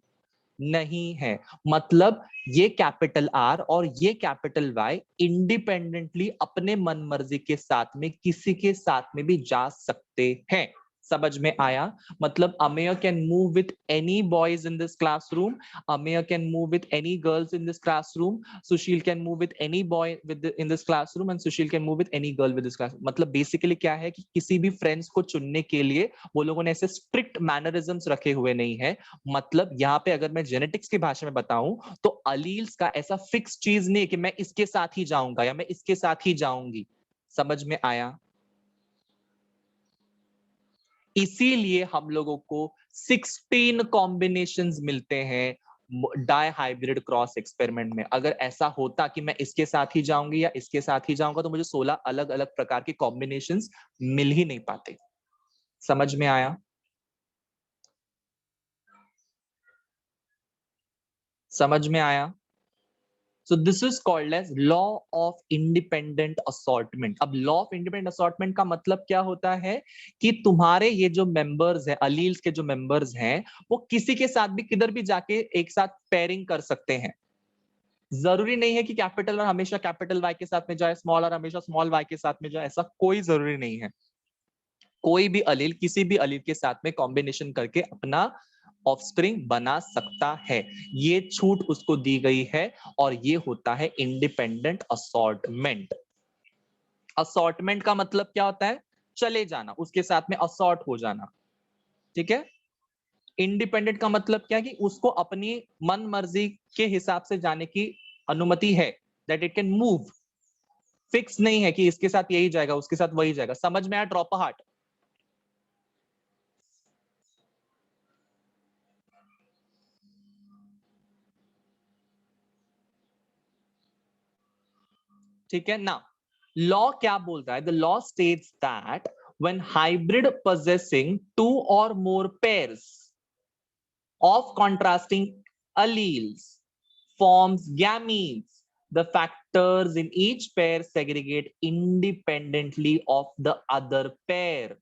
नहीं है। मतलब ये कैपिटल आर और ये कैपिटल वाई इंडिपेंडेंटली अपने मन मर्जी के साथ में किसी के साथ में भी जा सकते हैं। समझ में आया? मतलब Amey can move with any boys in this classroom, Amey can move with any girls in this classroom, Sushil can move with any boy with in this classroom and Sushil can move with any girl with this class. मतलब basically क्या है कि किसी भी friends को चुनने के लिए वो लोगों ने ऐसे स्ट्रिक्ट मैनरिज्म्स रखे हुए नहीं है। मतलब यहाँ पे अगर मैं जेनेटिक्स की भाषा में बताऊं तो अलील्स का ऐसा फिक्स चीज नहीं है कि मैं इसके साथ ही जाऊंगा या मैं इसके साथ ही जाऊंगी। समझ में आया? इसीलिए हम लोगों को 16 कॉम्बिनेशंस मिलते हैं डाई हाइब्रिड क्रॉस एक्सपेरिमेंट में। अगर ऐसा होता कि मैं इसके साथ ही जाऊंगी या इसके साथ ही जाऊंगा तो मुझे 16 अलग अलग प्रकार के कॉम्बिनेशंस मिल ही नहीं पाते। समझ में आया? समझ में आया? So this is called as law of independent assortment. अब law of independent assortment का मतलब क्या होता है कि तुम्हारे ये जो मेंबर्स हैं, अलील्स के जो मेंबर्स हैं, वो किसी के साथ भी किधर भी जाके एक साथ पेयरिंग कर सकते हैं। जरूरी नहीं है कि कैपिटल और हमेशा कैपिटल वाई के साथ में जाए, स्मॉल और हमेशा स्मॉल वाई के साथ में जाए, ऐसा कोई जरूरी नहीं है। कोई भी अलील किसी भी अलील के साथ में कॉम्बिनेशन करके अपना ऑफस्प्रिंग बना सकता है। ये छूट उसको दी गई है और ये होता है इंडिपेंडेंट असॉर्टमेंट। असॉर्टमेंट का मतलब क्या होता है? चले जाना, उसके साथ में असॉर्ट हो जाना। ठीक है? इंडिपेंडेंट का मतलब क्या है कि उसको अपनी मन मर्जी के हिसाब से जाने की अनुमति है, that it can move. Fix नहीं है कि इसके साथ यही जाएगा उसके साथ वही जाएगा। समझ में आया? Drop heart. ठीक है ना? लॉ क्या बोल रहा है? The law states that when hybrid possessing two or more pairs of contrasting alleles forms gametes, the factors in each pair segregate independently of the other pair.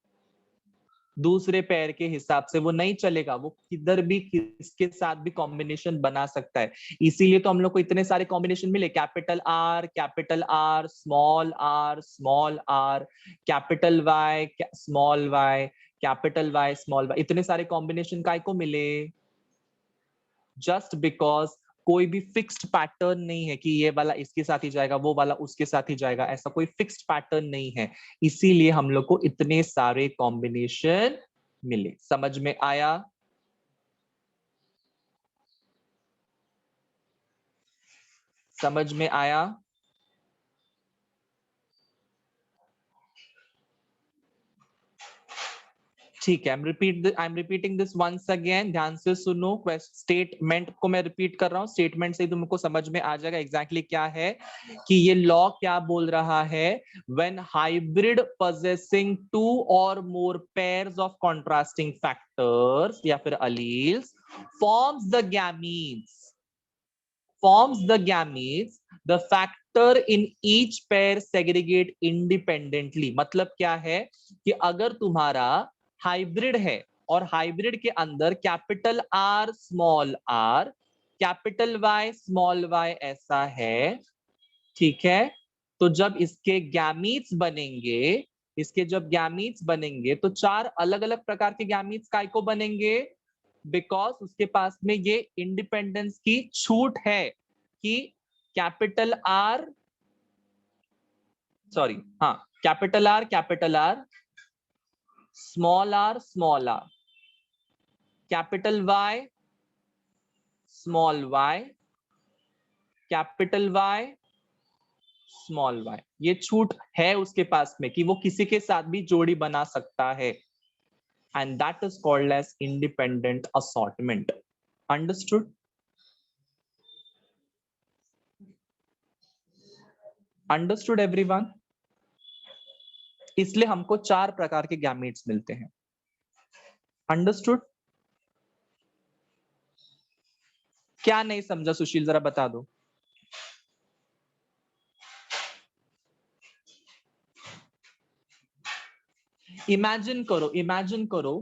दूसरे पैर के हिसाब से वो नहीं चलेगा, वो किधर भी किसके साथ भी कॉम्बिनेशन बना सकता है। इसीलिए तो हम लोग को इतने सारे कॉम्बिनेशन मिले, capital R, small R, capital Y, capital Y, small Y, इतने सारे कॉम्बिनेशन काय को मिले? जस्ट बिकॉज कोई भी फिक्स्ड पैटर्न नहीं है कि ये वाला इसके साथ ही जाएगा, वो वाला उसके साथ ही जाएगा, ऐसा कोई फिक्स्ड पैटर्न नहीं है। इसीलिए हम लोग को इतने सारे कॉम्बिनेशन मिले। समझ में आया? समझ में आया? ठीक है, I am repeating this once again. ध्यान से सुनो, स्टेटमेंट को मैं रिपीट कर रहा हूं, स्टेटमेंट से ही तुमको समझ में आ जाएगा एग्जैक्टली क्या है कि ये लॉ क्या बोल रहा है। When hybrid possessing two or more pairs of contrasting factors या फिर alleles forms the gametes, the factor in each pair segregate independently। मतलब क्या है कि अगर तुम्हारा हाइब्रिड है और हाइब्रिड के अंदर capital R capital Y small Y ऐसा है, ठीक है, तो जब इसके गैमीट्स बनेंगे, इसके जब गैमीट्स बनेंगे तो चार अलग अलग प्रकार के गैमीट्स काय को बनेंगे? बिकॉज उसके पास में ये इंडिपेंडेंस की छूट है कि कैपिटल आर, सॉरी, हाँ, capital R, small R, capital Y, small Y, capital Y, small Y, ये छूट है उसके पास में कि वो किसी के साथ भी जोड़ी बना सकता है। And that is called as independent assortment. Understood? Understood everyone? इसलिए हमको चार प्रकार के गैमेट्स मिलते हैं। अंडरस्टूड? क्या नहीं समझा सुशील, जरा बता दो। इमेजिन करो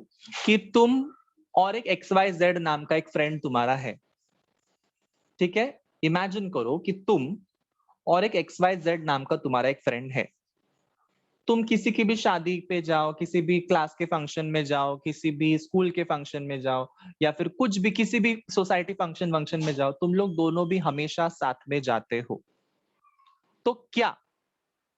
कि तुम और एक XYZ नाम का एक फ्रेंड तुम्हारा है। ठीक है, इमेजिन करो कि तुम और एक XYZ नाम का तुम्हारा एक फ्रेंड है। तुम किसी की भी शादी पे जाओ, किसी भी क्लास के फंक्शन में जाओ, किसी भी स्कूल के फंक्शन में जाओ, या फिर कुछ भी किसी भी सोसाइटी फंक्शन में जाओ, तुम लोग दोनों भी हमेशा साथ में जाते हो। तो क्या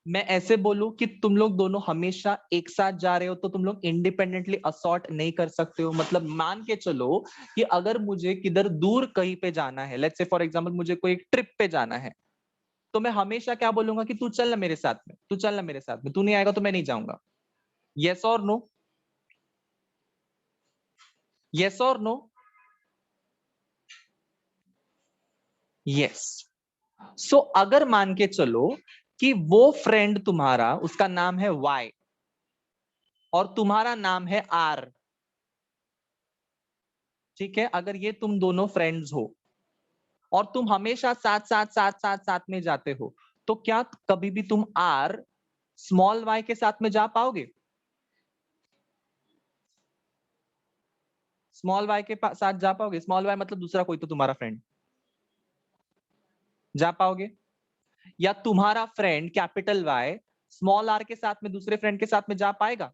मैं ऐसे बोलूं कि तुम लोग दोनों हमेशा एक साथ जा रहे हो तो तुम लोग इंडिपेंडेंटली असॉर्ट नहीं कर सकते हो? मतलब मान के चलो कि अगर मुझे किधर दूर कहीं पे जाना है, लेट्स से फॉर एग्जांपल मुझे कोई ट्रिप पे जाना है, तो मैं हमेशा क्या बोलूंगा कि तू चल ना मेरे साथ में, तू चल ना मेरे साथ में, तू नहीं आएगा तो मैं नहीं जाऊंगा। यस और नो? यस और नो? यस। सो अगर मान के चलो कि वो फ्रेंड तुम्हारा, उसका नाम है वाई और तुम्हारा नाम है आर, ठीक है, अगर ये तुम दोनों फ्रेंड्स हो और तुम हमेशा साथ साथ साथ साथ साथ में जाते हो, तो क्या कभी भी तुम आर स्मॉल वाई के साथ में जा पाओगे? स्मॉल वाई के साथ जा पाओगे? स्मॉल वाई मतलब दूसरा कोई तो तुम्हारा फ्रेंड, जा पाओगे? या तुम्हारा friend capital Y small R के साथ में दूसरे फ्रेंड के साथ में जा पाएगा?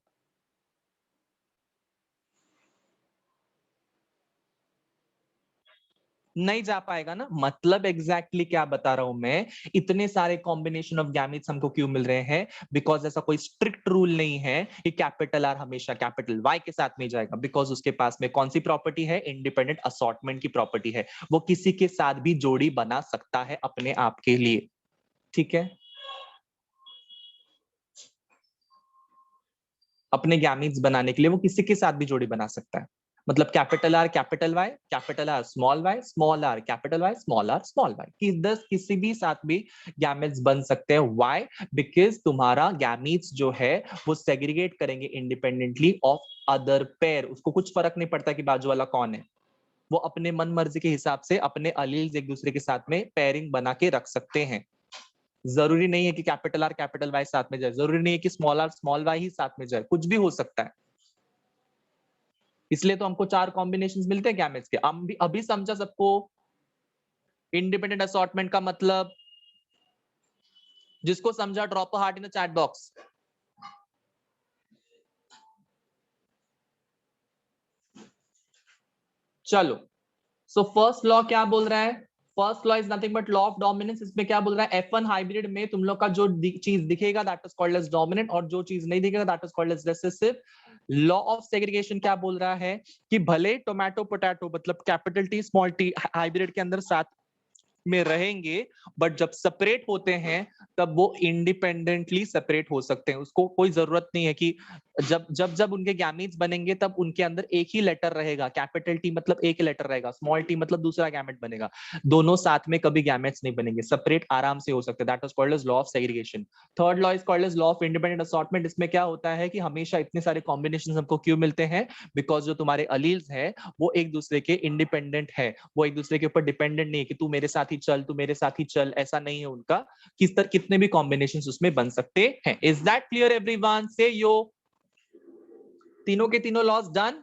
नहीं जा पाएगा ना। मतलब एग्जैक्टली क्या बता रहा हूं मैं, इतने सारे कॉम्बिनेशन ऑफ गैमेट्स हमको क्यों मिल रहे हैं? बिकॉज ऐसा कोई स्ट्रिक्ट रूल नहीं है कि कैपिटल आर हमेशा कैपिटल वाई के साथ में जाएगा, बिकॉज उसके पास में कौन सी प्रॉपर्टी है? इंडिपेंडेंट असॉर्टमेंट की प्रॉपर्टी है। वो किसी के साथ भी जोड़ी बना सकता है अपने आप के लिए, ठीक है, अपने गैमेट्स बनाने के लिए वो किसी के साथ भी जोड़ी बना सकता है। मतलब capital R capital R small R capital Y small Y, किसी भी साथ भी गैमेट्स बन सकते हैं। वाई? बिकॉज तुम्हारा गैमेट्स जो है वो सेग्रीगेट करेंगे इंडिपेंडेंटली ऑफ अदर पेयर। उसको कुछ फर्क नहीं पड़ता कि बाजू वाला कौन है, वो अपने मन मर्जी के हिसाब से अपने अलील्स एक दूसरे के साथ में पेयरिंग बना के रख सकते हैं। जरूरी नहीं है कि कैपिटल आर कैपिटल वाई साथ में जाए, जरूरी नहीं है कि स्मॉल आर स्मॉल वाई ही साथ में जाए, कुछ भी हो सकता है। इसलिए तो हमको चार कॉम्बिनेशंस मिलते हैं गैमेट्स के। अभी समझा सबको इंडिपेंडेंट असॉर्टमेंट का मतलब? जिसको समझा drop a heart in the chat box. चलो, सो फर्स्ट लॉ क्या बोल रहा है? First law is nothing but law of dominance. इसमें क्या बोल रहा है? F1 हाइब्रिड में तुम लोग का जो चीज दिखेगा that is called as dominant, और जो चीज नहीं दिखेगा that is called as recessive. Law of segregation क्या बोल रहा है? कि भले टोमेटो पोटैटो मतलब capital T small T hybrid के अंदर साथ में रहेंगे, बट जब सेपरेट होते हैं तब वो इंडिपेंडेंटली सेपरेट हो सकते हैं। उसको कोई जरूरत नहीं है कि जब जब जब उनके गैमेट्स बनेंगे तब उनके अंदर एक ही लेटर रहेगा। कैपिटल टी मतलब एक ही लेटर रहेगा, स्मॉल टी मतलब दूसरा गैमेट बनेगा। दोनों साथ में कभी गैमेट्स नहीं बनेंगे, सेपरेट आराम से हो सकते हैं। That is called as law of segregation. Third law is called as law of independent assortment. इसमें क्या होता है कि हमेशा इतने सारे कॉम्बिनेशन हमको क्यों मिलते हैं? बिकॉज जो तुम्हारे अलील्स है वो एक दूसरे के इंडिपेंडेंट है, वो एक दूसरे के ऊपर डिपेंडेंट नहीं है कि तू मेरे साथ ही चल, तू मेरे साथ ही चल, ऐसा नहीं है उनका। किस तरह कितने भी कॉम्बिनेशंस उसमें बन सकते हैं। Is that clear everyone? से यो तीनों के तीनों laws done?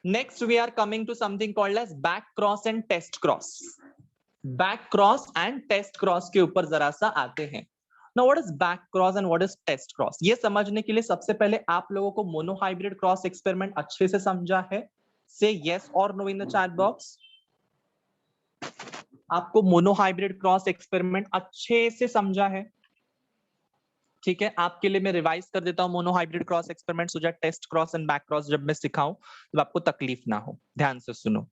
Next we are coming to something called as back cross and test cross. Back cross and test cross के ऊपर जरा सा आते हैं। Now what is back cross and what is test cross? ये समझने के लिए सबसे पहले आप लोगों को मोनोहाइब्रिड क्रॉस एक्सपेरिमेंट अच्छे से समझा है? से yes or no in the chat box. आपको मोनोहाइब्रिड क्रॉस एक्सपेरिमेंट अच्छे से समझा है? ठीक है, आपके लिए मैं रिवाइज कर देता हूं monohybrid cross experiment, so that test cross and back cross जब मैं सिखाऊं तो आपको तकलीफ ना हो। ध्यान से सुनो।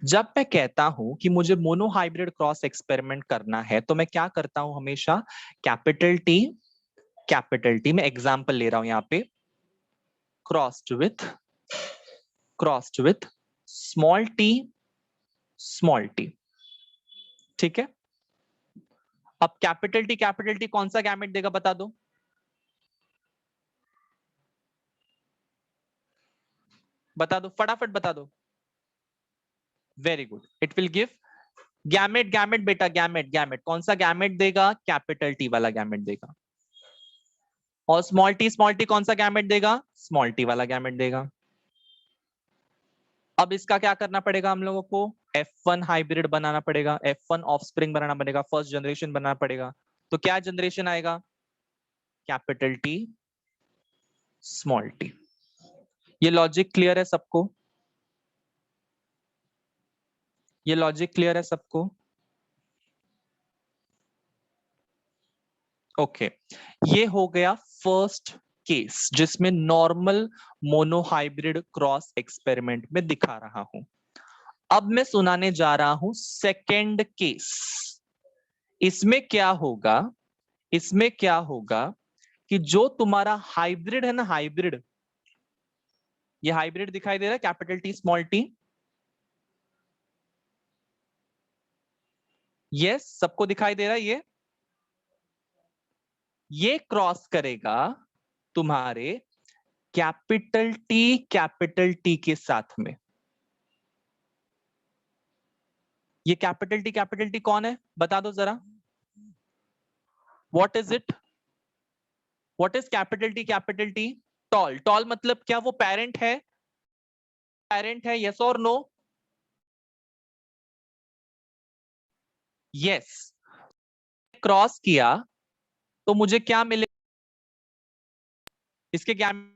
जब मैं कहता हूं कि मुझे मोनोहाइब्रिड क्रॉस एक्सपेरिमेंट करना है तो मैं क्या करता हूं हमेशा? कैपिटल टी में एग्जांपल ले रहा हूं यहां पे, क्रॉस्ड विथ स्मॉल टी, ठीक है। अब कैपिटल टी कौन सा गैमेट देगा बता दो? बता दो, फटाफट बता दो। Very good, it will give gamete बेटा, गैमेट कौन सा गैमेट देगा? कैपिटल टी वाला गैमेट देगा। और स्मॉल टी कौन सा गैमेट देगा? स्मॉल टी वाला गैमेट देगा। अब इसका क्या करना पड़ेगा हम लोगों को? F1 हाइब्रिड बनाना पड़ेगा, F1 ऑफस्प्रिंग बनाना पड़ेगा, फर्स्ट जनरेशन बनाना पड़ेगा। तो क्या जनरेशन आएगा? Capital T small T. ये लॉजिक क्लियर है सबको? ये लॉजिक क्लियर है सबको? ओके, ये हो गया फर्स्ट केस जिसमें नॉर्मल मोनोहाइब्रिड क्रॉस एक्सपेरिमेंट में दिखा रहा हूं। अब मैं सुनाने जा रहा हूं सेकेंड केस। इसमें क्या होगा? इसमें क्या होगा कि जो तुम्हारा हाइब्रिड है ना, हाइब्रिड, ये हाइब्रिड दिखाई दे रहा है, capital T small T. Yes, सबको दिखाई दे रहा है ये क्रॉस करेगा तुम्हारे कैपिटल टी के साथ में। ये कैपिटल टी कौन है? बता दो जरा। What is it? What is capital T? Tall. Tall मतलब क्या? वो पेरेंट है? पेरेंट है, यस और नो? यस। क्रॉस किया तो मुझे क्या मिले? इसके गैम।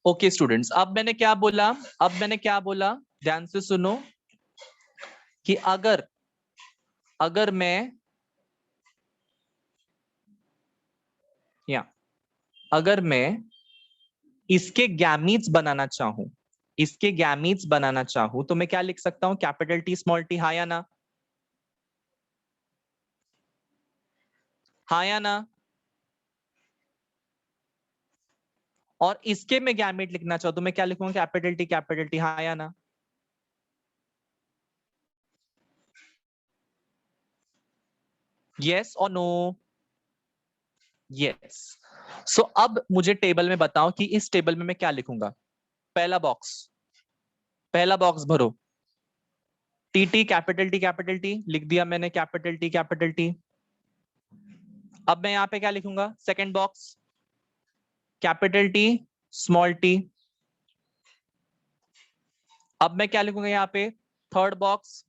ओके स्टूडेंट्स, अब मैंने क्या बोला? अब मैंने क्या बोला? ध्यान से सुनो कि अगर अगर मैं या अगर मैं इसके गैमीट्स बनाना चाहूं, इसके गैमीट्स बनाना चाहूं तो मैं क्या लिख सकता हूं? Capital T small T. हाँ या ना? हाँ या ना? और इसके मैं गैमेट लिखना चाहूं तो मैं क्या लिखूंगा? Capital T. हाँ या ना? यस और नो? यस। सो अब मुझे टेबल में बताओ कि इस टेबल में मैं क्या लिखूंगा। पहला बॉक्स, पहला बॉक्स भरो। कैपिटल टी लिख दिया मैंने, कैपिटल टी। अब मैं यहां पे क्या लिखूंगा? Second box, capital T small T. अब मैं क्या लिखूंगा यहां पे? थर्ड बॉक्स,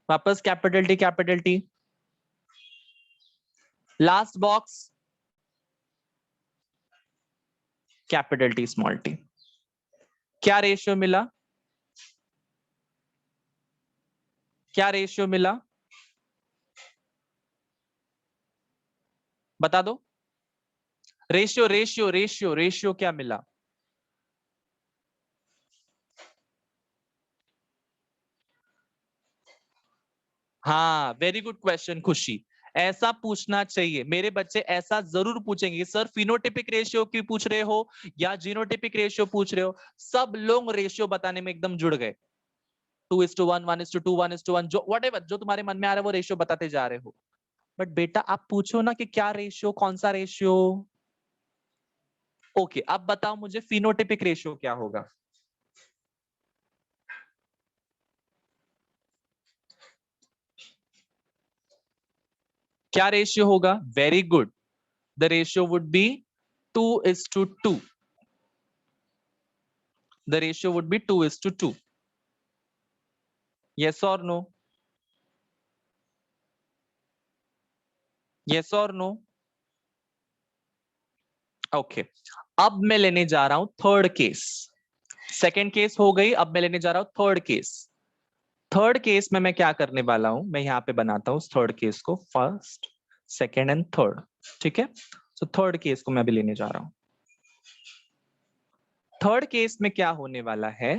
वापस capital T. Last box, capital T small T. क्या रेशियो मिला? क्या रेशियो मिला? बता दो। रेशियो क्या मिला? हाँ, वेरी गुड क्वेश्चन खुशी। ऐसा पूछना चाहिए, मेरे बच्चे ऐसा जरूर पूछेंगे सर फिनोटिपिक रेशियो की पूछ रहे हो या जीनोटिपिक रेशियो पूछ रहे हो। सब लोग रेशियो बताने में एकदम जुड़ गए। 2:1, 1:2, 1:1, जो व्हाटएवर जो तुम्हारे मन में आ रहा है वो रेशियो बताते जा रहे हो। बट बेटा आप पूछो ना कि क्या रेशियो, कौन सा रेशियो। ओके, अब बताओ मुझे फिनोटिपिक रेशियो क्या होगा? क्या रेशियो होगा? Very good, the ratio would be 2:2। The ratio would be 2:2. Yes or no? Yes or no? Okay. अब मैं लेने जा रहा हूं थर्ड केस। सेकेंड केस हो गई, अब मैं लेने जा रहा हूं थर्ड केस। थर्ड केस में मैं क्या करने वाला हूं? मैं यहां पे बनाता हूं थर्ड केस को, फर्स्ट सेकेंड एंड थर्ड। ठीक है, तो थर्ड केस को मैं अभी लेने जा रहा हूं। थर्ड केस में क्या होने वाला है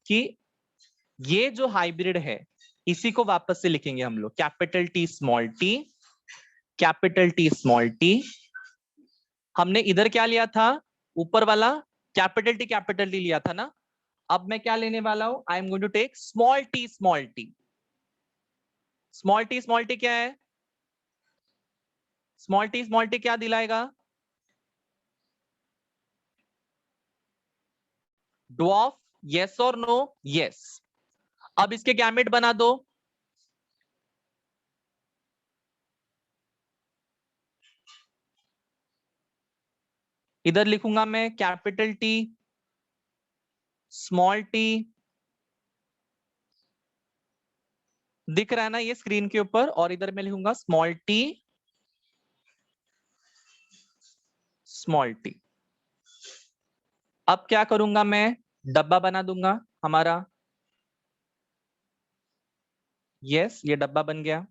कि ये जो हाइब्रिड है इसी को वापस से लिखेंगे हम लोग, capital T small T, capital T small T. हमने इधर क्या लिया था? ऊपर वाला कैपिटल टी लिया था ना। अब मैं क्या लेने वाला हूं? I am going to take small T small T. Small T क्या है? स्मॉल टी क्या दिलाएगा? ड्वार्फ, यस और नो? यस। अब इसके गैमेट बना दो। इधर लिखूंगा मैं कैपिटल टी, स्मॉल टी, दिख रहा है ना ये स्क्रीन के ऊपर, और इधर मैं लिखूंगा स्मॉल टी, स्मॉल टी। अब क्या करूंगा मैं? डब्बा बना दूंगा हमारा। यस, ये डब्बा बन गया।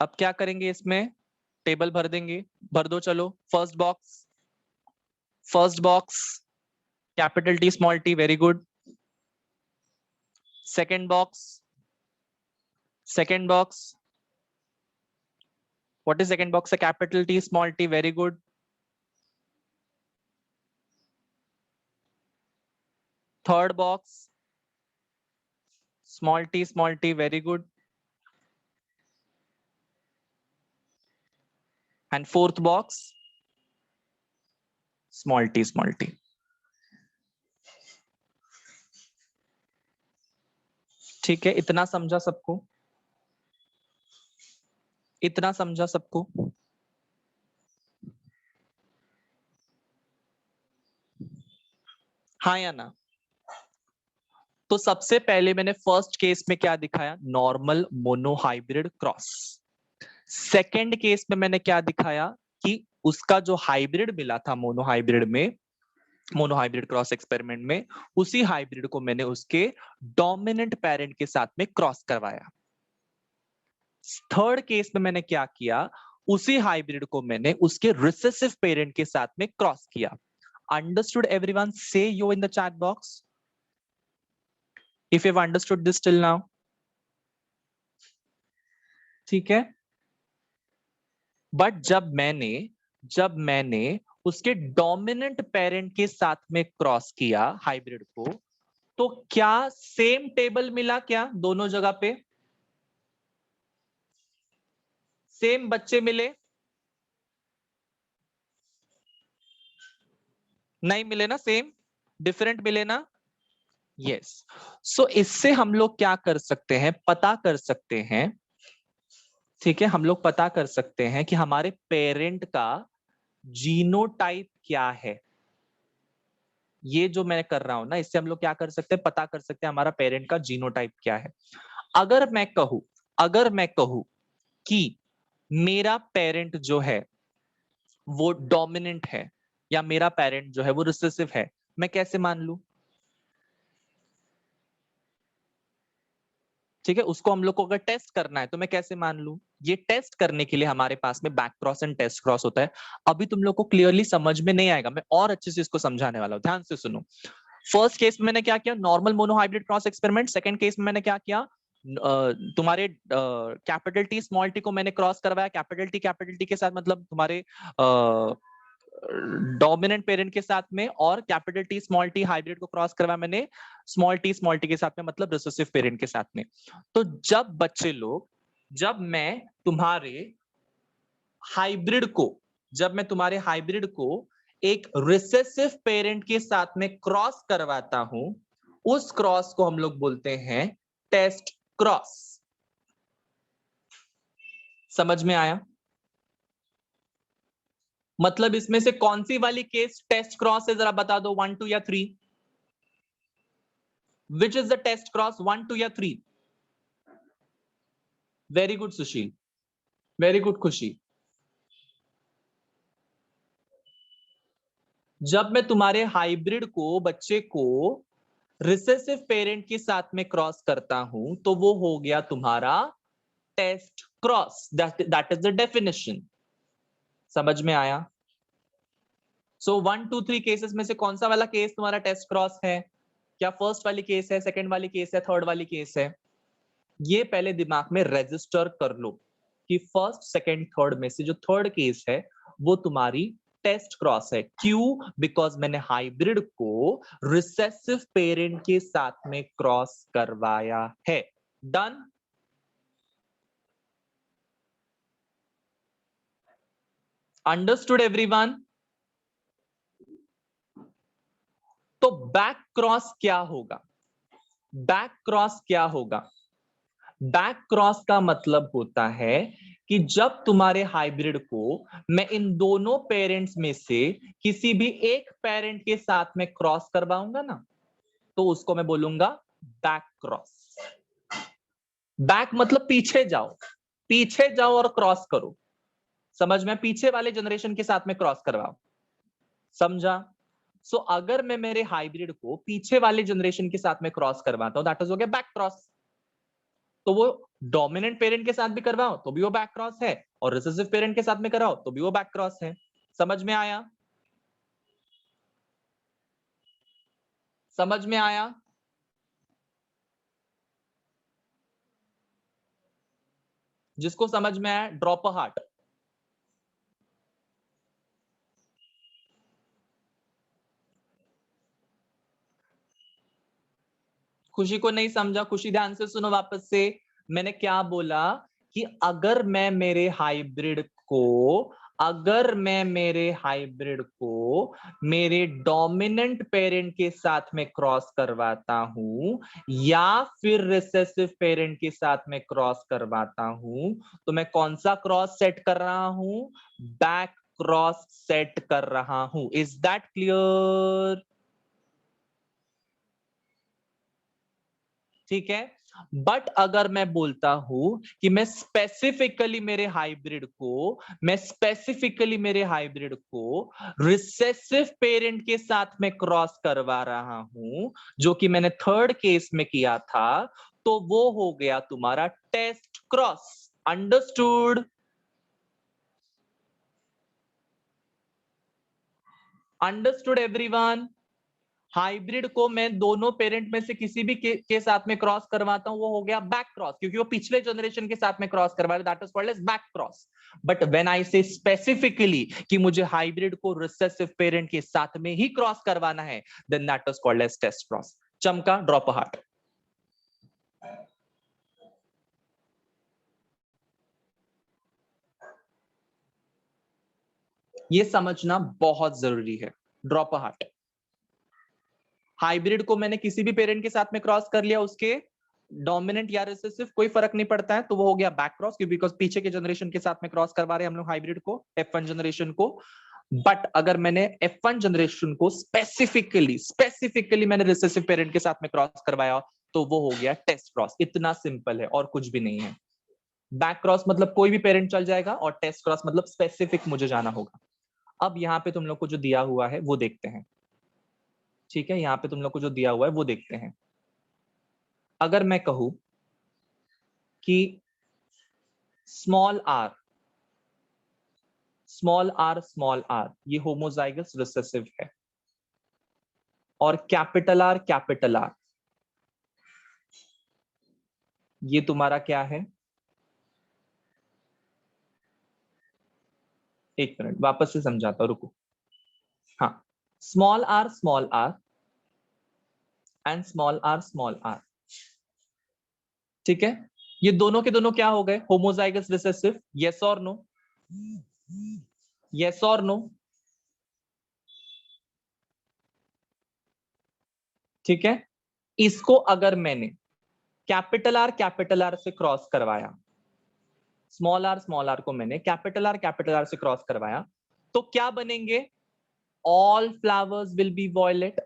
अब क्या करेंगे इसमें? टेबल भर देंगे। भर दो चलो। First box, first box capital T small T, very good. Second box, second box, what is second box? Capital T small T, very good. Third box, small T, very good. And fourth box, small T. ठीक है, इतना समझा सबको? इतना समझा सबको? हाँ या ना? तो सबसे पहले मैंने फर्स्ट केस में क्या दिखाया? Normal monohybrid cross. Second case में मैंने क्या दिखाया? कि उसका जो हाइब्रिड मिला था मोनोहाइब्रिड में, मोनोहाइब्रिड क्रॉस एक्सपेरिमेंट में, उसी हाइब्रिड को मैंने उसके डोमिनेंट पेरेंट के साथ में क्रॉस करवाया। थर्ड केस में मैंने क्या किया? उसी हाइब्रिड को मैंने उसके रिसेसिव पेरेंट के साथ में क्रॉस किया। Understood everyone? से yo in the chat box if you have understood this till now. ठीक है। बट जब मैंने उसके डोमिनेंट पेरेंट के साथ में क्रॉस किया हाइब्रिड को, तो क्या सेम टेबल मिला? क्या दोनों जगह पे सेम बच्चे मिले? नहीं मिले ना, सेम डिफरेंट मिले ना? यस। सो इससे हम लोग क्या कर सकते हैं? पता कर सकते हैं। ठीक है, हम लोग पता कर सकते हैं कि हमारे पेरेंट का जीनोटाइप क्या है। ये जो मैं कर रहा हूं ना, इससे हम लोग क्या कर सकते हैं? पता कर सकते हैं हमारा पेरेंट का जीनोटाइप क्या है। अगर मैं कहूं कि मेरा पेरेंट जो है वो डोमिनेंट है, या मेरा पेरेंट जो है वो रिसेसिव है, मैं कैसे मान लूं? ठीक है, उसको हम लोग को अगर टेस्ट करना है तो मैं कैसे मान लूं? ये टेस्ट करने के लिए हमारे पास में back cross and test cross होता है। अभी तुम लोग को क्लियरली समझ में नहीं आएगा, मैं और अच्छे से इसको समझाने वाला हूं, ध्यान से सुनो। फर्स्ट केस में मैंने क्या किया? Normal monohybrid cross experiment. Second case में मैंने क्या किया? तुम्हारे कैपिटल टी स्मॉल टी को मैंने क्रॉस करवाया। कैपिटल टी के साथ मतलब तुम्हारे डोमिनेंट पेरेंट के साथ में, और capital T small T hybrid को क्रॉस करवाया मैंने स्मॉल टी के साथ में, मतलब रिसेसिव पेरेंट के साथ में। तो जब बच्चे लोग, जब मैं तुम्हारे हाइब्रिड को जब मैं तुम्हारे हाइब्रिड को एक रिसेसिव पेरेंट के साथ में क्रॉस करवाता हूं, उस क्रॉस को हम लोग बोलते हैं टेस्ट क्रॉस। समझ में आया? मतलब इसमें से कौन सी वाली केस टेस्ट क्रॉस है? जरा बता दो, 1 2 या 3। Which is the test cross, 1 2 या 3? Very good Sushil, very good Khushi. जब मैं तुम्हारे हाइब्रिड को, बच्चे को रिसेसिव पेरेंट के साथ में क्रॉस करता हूं, तो वो हो गया तुम्हारा test cross. That is the definition. समझ में आया? सो 1 2 3 केसेस में से कौन सा वाला केस तुम्हारा टेस्ट क्रॉस है? क्या फर्स्ट वाली केस है, सेकंड वाली केस है, थर्ड वाली केस है? ये पहले दिमाग में रजिस्टर कर लो कि फर्स्ट सेकंड थर्ड में से जो थर्ड केस है वो तुम्हारी टेस्ट क्रॉस है। क्यों? बिकॉज मैंने हाइब्रिड को रिसेसिव पेरेंट के साथ में क्रॉस करवाया है। डन। Understood everyone. तो बैक क्रॉस क्या होगा? बैक क्रॉस क्या होगा? बैक क्रॉस का मतलब होता है कि जब तुम्हारे हाइब्रिड को मैं इन दोनों पेरेंट्स में से किसी भी एक पेरेंट के साथ में क्रॉस करवाऊंगा ना, तो उसको मैं बोलूंगा बैक क्रॉस। बैक मतलब पीछे जाओ, पीछे जाओ और क्रॉस करो। समझ में? पीछे वाले जनरेशन के साथ में क्रॉस करवाओ। समझा? सो अगर मैं मेरे हाइब्रिड को पीछे वाले जनरेशन के साथ में क्रॉस करवाता हूं, दैट इज हो गया बैक क्रॉस। तो वो डोमिनेंट पेरेंट के साथ भी करवाओ तो भी वो बैक क्रॉस है, और रिसेसिव पेरेंट के साथ में कराओ तो भी वो बैक क्रॉस है। समझ में आया? समझ में आया? जिसको समझ में आया ड्रॉप अ हार्ट। खुशी को नहीं समझा? खुशी ध्यान से सुनो वापस से। मैंने क्या बोला कि अगर मैं मेरे हाइब्रिड को मेरे डोमिनेंट पेरेंट के साथ में क्रॉस करवाता हूं या फिर रिसेसिव पेरेंट के साथ में क्रॉस करवाता हूं, तो मैं कौन सा क्रॉस सेट कर रहा हूं? बैक क्रॉस सेट कर रहा हूं। Is that clear? ठीक है। बट अगर मैं बोलता हूं कि मैं स्पेसिफिकली मेरे हाइब्रिड को रिसेसिव पेरेंट के साथ में क्रॉस करवा रहा हूं, जो कि मैंने थर्ड केस में किया था, तो वो हो गया तुम्हारा test cross. Understood? Understood everyone? Hybrid को मैं दोनों पेरेंट में से किसी भी के साथ में क्रॉस करवाता हूं, वो हो गया बैक क्रॉस, क्योंकि वो पिछले जनरेशन के साथ में क्रॉस करवा रहे, that is called as back cross. But when I say specifically कि मुझे हाइब्रिड को रिसेसिव पेरेंट के साथ में ही क्रॉस करवाना है, then that is called as test cross. चमका? Drop a heart. ये समझना बहुत जरूरी है। Drop a heart. हाइब्रिड को मैंने किसी भी पेरेंट के साथ में क्रॉस कर लिया, उसके डोमिनेंट या रिसेसिव कोई फर्क नहीं पड़ता है, तो वो हो गया बैक क्रॉस, क्योंकि बिकॉज पीछे के जनरेशन के साथ में क्रॉस करवा रहे हैं हम लोग हाइब्रिड को, F1 जनरेशन को। बट अगर मैंने F1 जनरेशन को स्पेसिफिकली मैंने रिसेसिव पेरेंट के साथ में क्रॉस करवाया, तो वो हो गया टेस्ट क्रॉस। इतना सिंपल है और कुछ भी नहीं है। बैक क्रॉस मतलब कोई भी पेरेंट चल जाएगा, और टेस्ट क्रॉस मतलब स्पेसिफिक मुझे जाना होगा। अब यहाँ पे तुम लोग को जो दिया हुआ है वो देखते हैं। ठीक है, यहाँ पे तुम लोग को जो दिया हुआ है वो देखते हैं। अगर मैं कहूं कि स्मॉल आर ये होमोजाइगस रिसेसिव है, और कैपिटल आर ये तुम्हारा क्या है? एक मिनट वापस से समझाता हूं, रुको। हाँ, small R and small R. ठीक है, ये दोनों के दोनों क्या हो गए? Homozygous recessive. यस और नो? यस और नो? ठीक है, इसको अगर मैंने कैपिटल आर से क्रॉस करवाया, स्मॉल आर को मैंने कैपिटल आर से क्रॉस करवाया, तो क्या बनेंगे? All flowers will be violet.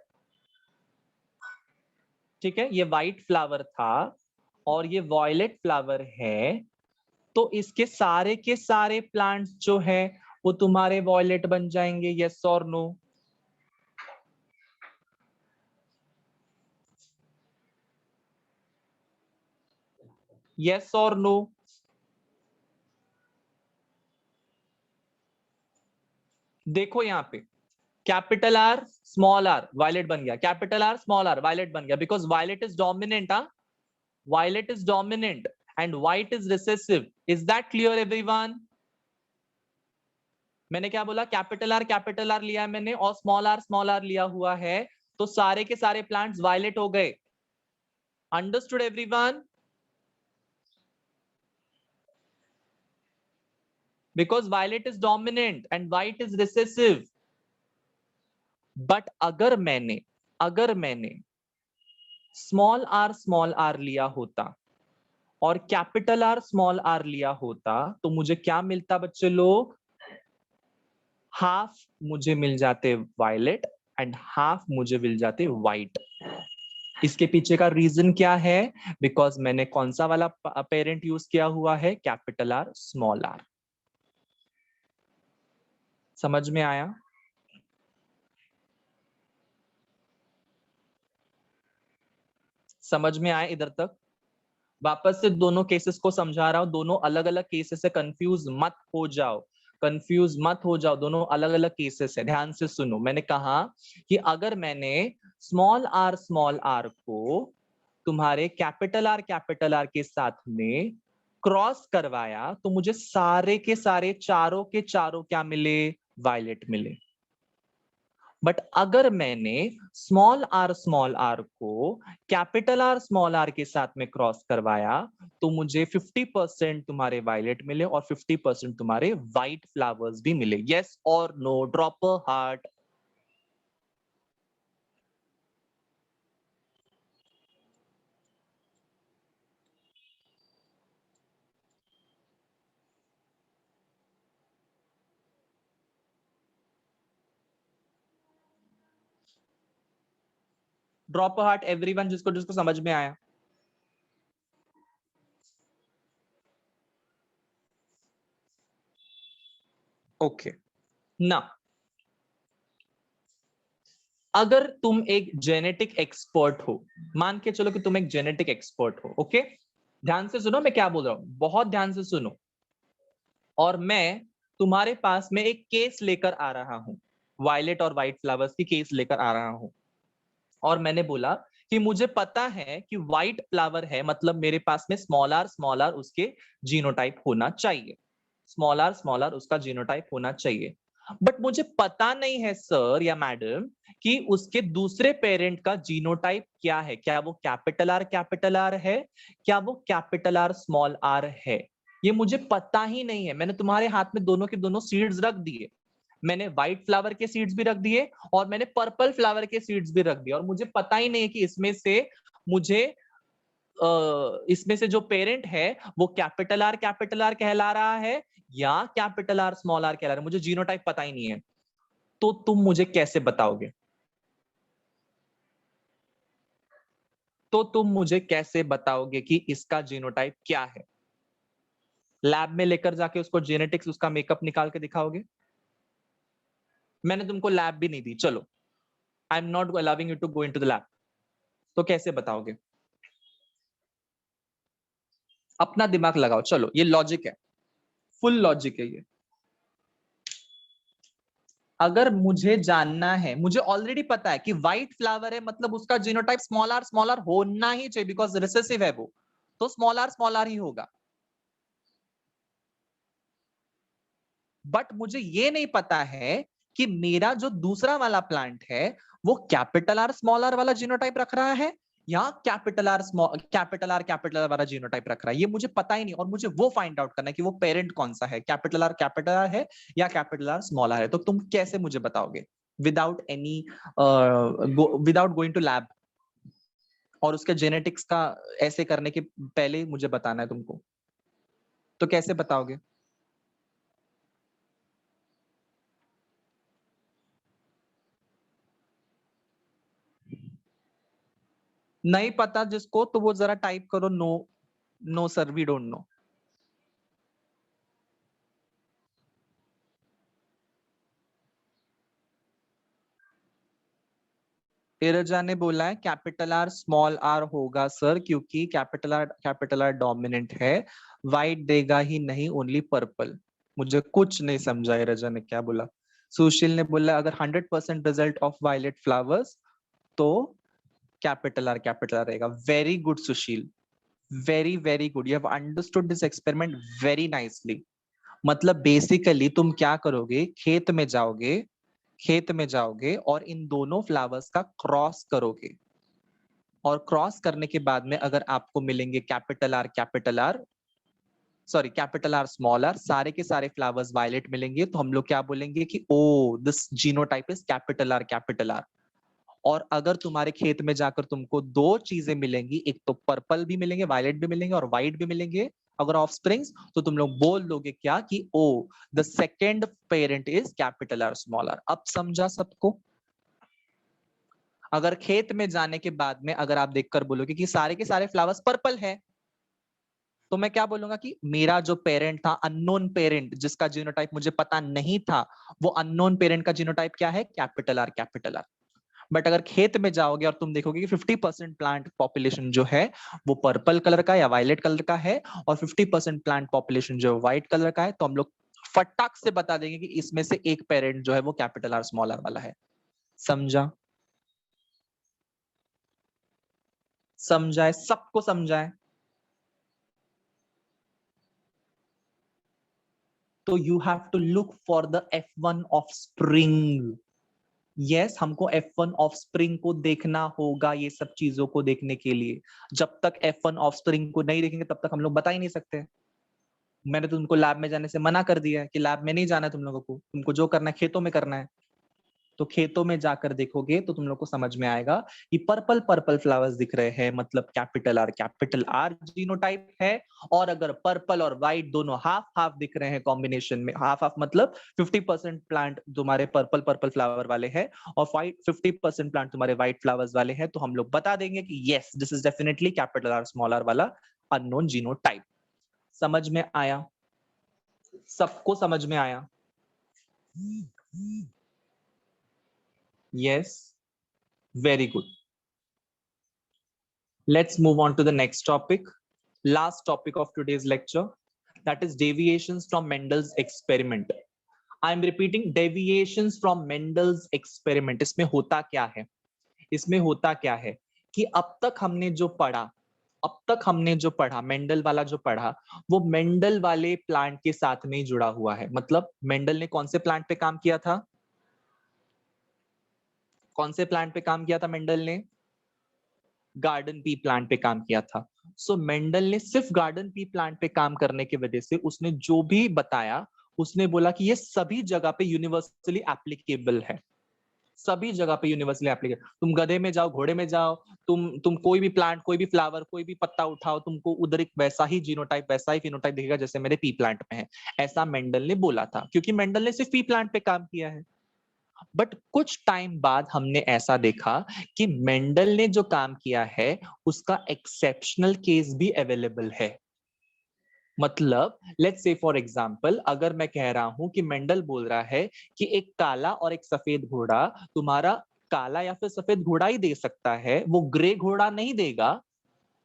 ठीक है, ये व्हाइट फ्लावर था और ये वॉयलेट फ्लावर है, तो इसके सारे के सारे प्लांट्स जो है वो तुम्हारे वॉयलेट बन जाएंगे। यस और नो? यस और नो? देखो यहाँ पे capital R small R violet बन गया, capital R small R violet बन गया, because violet is dominant. Violet is dominant and white is recessive. Is that clear everyone? मैंने क्या बोला? कैपिटल आर लिया है मैंने और स्मॉल आर लिया हुआ है, तो सारे के सारे प्लांट्स वायलेट हो गए। Understood everyone? because violet is dominant and white is recessive. But अगर मैंने स्मॉल आर लिया होता और कैपिटल आर स्मॉल आर लिया होता तो मुझे क्या मिलता बच्चे लोग? हाफ मुझे मिल जाते वायलेट एंड हाफ मुझे मिल जाते वाइट। इसके पीछे का रीजन क्या है? बिकॉज मैंने कौन सा वाला पेरेंट यूज किया हुआ है? Capital R small R. समझ में आया? समझ में आया इधर तक? वापस से दोनों केसेस को समझा रहा हूं, दोनों अलग अलग केसेस से कंफ्यूज मत हो जाओ, कंफ्यूज मत हो जाओ, दोनों अलग अलग केसेस है। ध्यान से सुनो, मैंने कहा कि अगर मैंने स्मॉल आर को तुम्हारे कैपिटल आर के साथ में क्रॉस करवाया तो मुझे सारे के सारे चारों के चारों क्या मिले? वायलेट मिले। बट अगर मैंने स्मॉल आर को कैपिटल आर स्मॉल आर के साथ में क्रॉस करवाया तो मुझे 50% तुम्हारे वायलेट मिले और 50% तुम्हारे वाइट फ्लावर्स भी मिले। यस और no? Drop a heart. Drop a heart everyone जिसको जिसको समझ में आया। ओके ना, अगर तुम एक जेनेटिक एक्सपर्ट हो, मान के चलो कि तुम एक जेनेटिक एक्सपर्ट हो, ओके? ध्यान से सुनो मैं क्या बोल रहा हूं, बहुत ध्यान से सुनो। और मैं तुम्हारे पास में एक केस लेकर आ रहा हूं, वायलेट और व्हाइट फ्लावर्स की केस लेकर आ रहा हूं, और मैंने बोला कि मुझे पता है कि व्हाइट फ्लावर है, मतलब मेरे पास में स्मॉल आर उसके जीनोटाइप होना चाहिए, स्मॉल आर उसका जीनोटाइप होना चाहिए। बट मुझे पता नहीं है सर या मैडम कि उसके दूसरे पेरेंट का जीनोटाइप क्या है, क्या वो कैपिटल आर है, क्या वो कैपिटल आर स्मॉल आर है, ये मुझे पता ही नहीं है। मैंने तुम्हारे हाथ में दोनों के दोनों सीड्स रख दिए, मैंने व्हाइट फ्लावर के सीड्स भी रख दिए और मैंने पर्पल फ्लावर के सीड्स भी रख दिए, और मुझे पता ही नहीं है कि इसमें से मुझे इसमें से जो पेरेंट है वो कैपिटल आर कहला रहा है या कैपिटल आर स्मॉल आर कहला रहा है, मुझे जीनोटाइप पता ही नहीं है। तो तुम मुझे कैसे बताओगे? तो तुम मुझे कैसे बताओगे कि इसका जीनोटाइप क्या है? लैब में लेकर जाके उसको जेनेटिक्स उसका मेकअप निकाल के दिखाओगे? मैंने तुमको लैब भी नहीं दी, चलो I am not allowing you to go into the lab. तो कैसे बताओगे? अपना दिमाग लगाओ, चलो ये लॉजिक है, फुल लॉजिक है ये। अगर मुझे जानना है, मुझे ऑलरेडी पता है कि व्हाइट फ्लावर है मतलब उसका जीनोटाइप स्मॉल आर होना ही चाहिए, बिकॉज रिसेसिव है वो, तो स्मॉल आर ही होगा। बट मुझे ये नहीं पता है कि मेरा जो दूसरा वाला प्लांट है वो कैपिटल आर स्मॉल आर वाला जीनोटाइप रख रहा है या कैपिटल आर वाला जीनोटाइप रख रहा है, ये मुझे पता ही नहीं। और मुझे वो फाइंड आउट करना है कि वो पेरेंट कौन सा है, कैपिटल आर है या कैपिटल आर स्मॉल आर है। तो तुम कैसे मुझे बताओगे without any without going to lab, और उसके जेनेटिक्स का ऐसे करने के पहले ही मुझे बताना है तुमको, तो कैसे बताओगे? नहीं पता जिसको, तो वो जरा टाइप करो no, no sir we don't know. Irja ने बोला है कैपिटल आर स्मॉल आर होगा सर, क्योंकि कैपिटल आर डोमिनेंट है, वाइट देगा ही नहीं ओनली पर्पल। मुझे कुछ नहीं समझा इरजा ने क्या बोला। सुशील ने बोला अगर 100% रिजल्ट ऑफ वायलेट फ्लावर्स तो कैपिटल आर रहेगा। Very good Sushil, very good, you have understood this experiment very nicely. मतलब बेसिकली तुम क्या करोगे, खेत में जाओगे और इन दोनों फ्लावर्स का क्रॉस करोगे, और क्रॉस करने के बाद में अगर आपको मिलेंगे capital R sorry capital R small R, सारे के सारे फ्लावर्स वायलेट मिलेंगे तो हम लोग क्या बोलेंगे कि oh this genotype is capital R capital R. और अगर तुम्हारे खेत में जाकर तुमको दो चीजें मिलेंगी, एक तो पर्पल भी मिलेंगे, वायलेट भी मिलेंगे और व्हाइट भी मिलेंगे अगर ऑफ स्प्रिंग्स, तो तुम लोग बोल दोगे क्या कि oh the second parent is capital R small R. अब समझा सबको? अगर खेत में जाने के बाद में अगर आप देखकर बोलोगे कि सारे के सारे फ्लावर्स पर्पल है, तो मैं क्या बोलूंगा कि मेरा जो पेरेंट था अननोन पेरेंट, जिसका जीनोटाइप मुझे पता नहीं था, वो अननोन पेरेंट का जीनोटाइप क्या है? Capital R capital are. But अगर खेत में जाओगे और तुम देखोगे कि 50% प्लांट पॉपुलेशन जो है वो पर्पल कलर का या वायलेट कलर का है और 50% प्लांट पॉपुलेशन जो व्हाइट कलर का है, तो हम लोग फटाक से बता देंगे कि इसमें से एक पेरेंट जो है वो कैपिटल आर स्मॉल आर वाला है। समझा? समझाए? सबको समझाए? तो you have to look for the F1 offspring. Yes, हमको F1 ऑफ स्प्रिंग को देखना होगा ये सब चीजों को देखने के लिए। जब तक F1 ऑफ स्प्रिंग को नहीं देखेंगे तब तक हम लोग बता ही नहीं सकते। मैंने तो तुमको लैब में जाने से मना कर दिया है कि लैब में नहीं जाना है तुम लोगों को, तुमको जो करना है खेतों में करना है। तो खेतों में जाकर देखोगे तो तुम लोग को समझ में आएगा कि पर्पल पर्पल फ्लावर्स दिख रहे हैं, मतलब कैपिटल आर जीनोटाइप है। और अगर पर्पल और व्हाइट दोनों हाफ हाफ दिख रहे हैं कॉम्बिनेशन में, हाफ हाफ मतलब 50% प्लांट तुम्हारे पर्पल पर्पल फ्लावर वाले हैं और 50% प्लांट तुम्हारे व्हाइट फ्लावर्स वाले हैं, तो हम लोग बता देंगे कि yes this is definitely capital R small R वाला अननोन जीनोटाइप। समझ में आया? सबको समझ में आया? Yes, very good. Let's move on to the next topic, last topic of today's lecture, that is deviations from Mendel's experiment. I am repeating, deviations from Mendel's experiment. इसमें होता क्या है? इसमें होता क्या है कि अब तक हमने जो पढ़ा मेंडल वाला जो पढ़ा, वो मेंडल वाले प्लांट के साथ में ही जुड़ा हुआ है। मतलब मेंडल ने कौन से प्लांट पे काम किया था? कौन से प्लांट पे काम किया था मेंडल ने? गार्डन पी प्लांट पे काम किया था। सो मेंडल ने सिर्फ गार्डन पी प्लांट पे काम करने की वजह से उसने जो भी बताया, उसने बोला कि ये सभी जगह पे यूनिवर्सली एप्लीकेबल है। सभी जगह पे यूनिवर्सली एप्लीकेबल। तुम गधे में जाओ, घोड़े में जाओ, तुम कोई भी प्लांट, कोई भी फ्लावर, कोई भी पत्ता उठाओ, तुमको उधर एक वैसा ही जीनोटाइप, वैसा ही फिनोटाइप दिखेगा जैसे मेरे पी प्लांट में है। ऐसा मेंडल ने बोला था, क्योंकि मेंडल ने सिर्फ पी प्लांट पे काम किया है। बट कुछ टाइम बाद हमने ऐसा देखा कि मेंडल ने जो काम किया है उसका एक्सेप्शनल केस भी अवेलेबल है। मतलब लेट्स से फॉर एग्जांपल, अगर मैं कह रहा हूं कि मेंडल बोल रहा है कि एक काला और एक सफेद घोड़ा तुम्हारा काला या फिर सफेद घोड़ा ही दे सकता है, वो ग्रे घोड़ा नहीं देगा।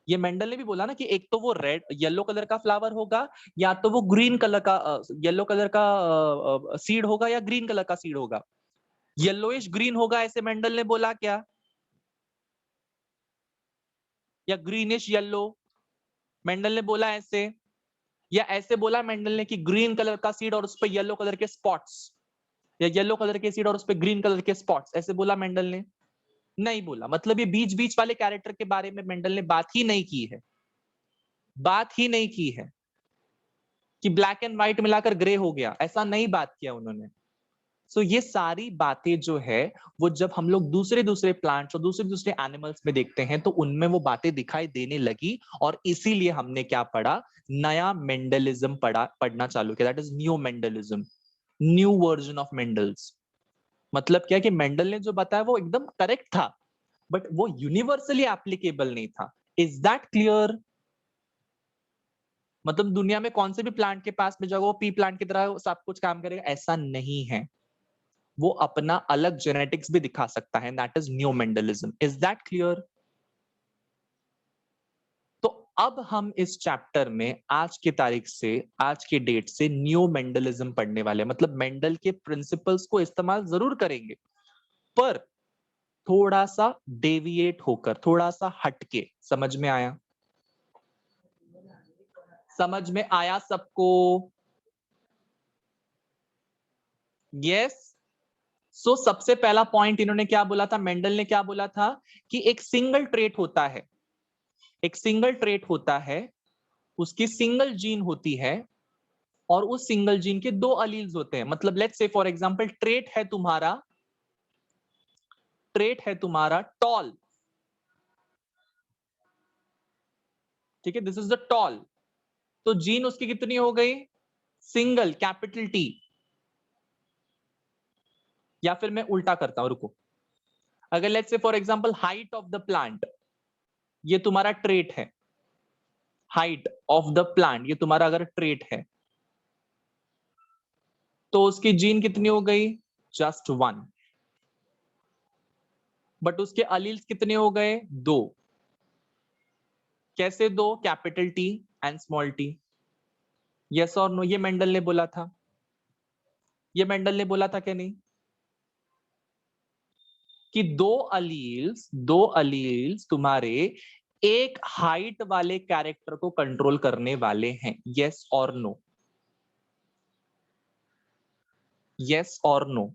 ये मेंडल ने भी बोला ना कि एक तो वो रेड येलो कलर का फ्लावर होगा, या तो वो ग्रीन कलर का येलो कलर का सीड होगा, या ग्रीन कलर का सीड होगा। येलोइश ग्रीन होगा ऐसे मेंडल ने बोला क्या? या ग्रीनिश येलो मेंडल ने बोला ऐसे? या ऐसे बोला मेंडल ने कि ग्रीन कलर का सीड और उस पर येलो कलर के स्पॉट्स, या येलो कलर के सीड और उस पर ग्रीन कलर के स्पॉट्स, ऐसे बोला मेंडल ने? नहीं बोला। मतलब ये बीच बीच वाले कैरेक्टर के बारे में मेंडल ने बात ही नहीं की है। बात ही नहीं की है कि ब्लैक एंड व्हाइट मिलाकर ग्रे हो गया, ऐसा नहीं बात किया उन्होंने। सो ये सारी बातें जो है वो जब हम लोग दूसरे दूसरे प्लांट्स और दूसरे दूसरे एनिमल्स में देखते हैं तो उनमें वो बातें दिखाई देने लगी, और इसीलिए हमने क्या पढ़ा? नया मेंडलिज्म पढ़ना चालू किया, that is new Mendelism, new version of Mendel's. मतलब क्या कि मेंडल ने जो बताया वो एकदम करेक्ट था, बट वो यूनिवर्सली एप्लीकेबल नहीं था। Is that clear? मतलब दुनिया में कौन से भी प्लांट के पास में जाओ वो पी प्लांट की तरह सब कुछ काम करेगा, ऐसा नहीं है। वो अपना अलग जेनेटिक्स भी दिखा सकता है, that is new Mendelism. Is that clear? तो अब हम इस चैप्टर में आज की तारीख से, आज की डेट से न्यू मेंडलिज्म पढ़ने वाले हैं। मतलब मेंडल के प्रिंसिपल्स को इस्तेमाल जरूर करेंगे, पर थोड़ा सा डेविएट होकर, थोड़ा सा हटके। समझ में आया? समझ में आया सबको? यस। सो सबसे पहला पॉइंट इन्होंने क्या बोला था, मेंडल ने क्या बोला था कि एक सिंगल ट्रेट होता है, एक सिंगल ट्रेट होता है उसकी सिंगल जीन होती है और उस सिंगल जीन के 2 अलील्स होते हैं। मतलब let's say for example trait है तुम्हारा टॉल, ठीक है, दिस इज द टॉल। तो जीन उसकी कितनी हो गई? Single, capital T. या फिर मैं उल्टा करता हूं, रुको। अगर let's say for example height of the plant, ये तुम्हारा ट्रेट है, हाइट ऑफ द प्लांट ये तुम्हारा अगर ट्रेट है, तो उसकी जीन कितनी हो गई? जस्ट 1। बट उसके अलील्स कितने हो गए? 2। कैसे 2? Capital T and small T. Yes और नो? ये मेंडल ने बोला था, ये मेंडल ने बोला था क्या नहीं, कि 2 अलील्स तुम्हारे एक हाइट वाले कैरेक्टर को कंट्रोल करने वाले हैं। यस और नो? यस और नो?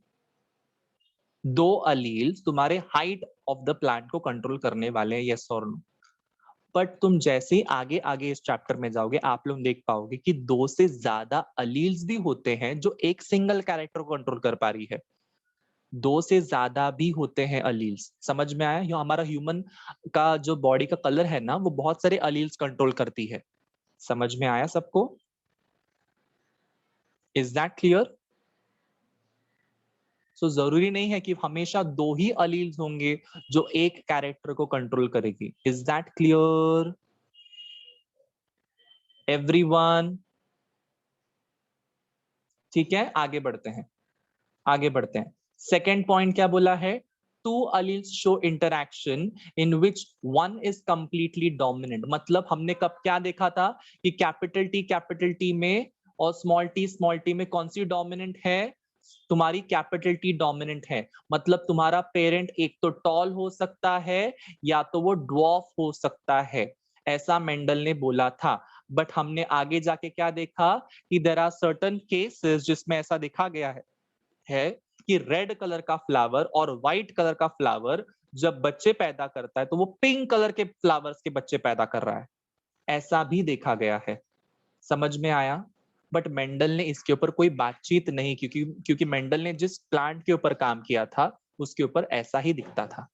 2 अलील्स तुम्हारे हाइट ऑफ द प्लांट को कंट्रोल करने वाले हैं। यस और नो? बट तुम जैसे ही आगे आगे इस चैप्टर में जाओगे, आप लोग देख पाओगे कि 2 से ज्यादा अलील्स भी होते हैं जो एक सिंगल कैरेक्टर को कंट्रोल कर पा रही है। 2 से ज्यादा भी होते हैं अलील्स। समझ में आया? ये हमारा ह्यूमन का जो बॉडी का कलर है ना, वो बहुत सारे अलील्स कंट्रोल करती है। समझ में आया सबको? Is that clear? सो जरूरी नहीं है कि हमेशा 2 ही अलील्स होंगे जो एक कैरेक्टर को कंट्रोल करेगी। Is that clear everyone? ठीक है, आगे बढ़ते हैं, आगे बढ़ते हैं। सेकेंड पॉइंट क्या बोला है? 2 alleles show interaction in which one is completely dominant. मतलब हमने कब क्या देखा था कि कैपिटल टी में और स्मॉल टी में कौन सी डोमिनेंट है? तुम्हारी कैपिटल टी डोमिनेंट है। मतलब तुम्हारा पेरेंट एक तो टॉल हो सकता है या तो वो ड्वार्फ हो सकता है, ऐसा मेंडल ने बोला था। बट हमने आगे जाके क्या देखा कि देयर आर सर्टेन केसेस जिसमें ऐसा देखा गया है कि रेड कलर का फ्लावर और व्हाइट कलर का फ्लावर जब बच्चे पैदा करता है तो वो पिंक कलर के फ्लावर्स के बच्चे पैदा कर रहा है। ऐसा भी देखा गया है। समझ में आया? बट मेंडल ने इसके ऊपर कोई बातचीत नहीं, क्योंकि मेंडल ने जिस प्लांट के ऊपर काम किया था उसके ऊपर ऐसा ही दिखता था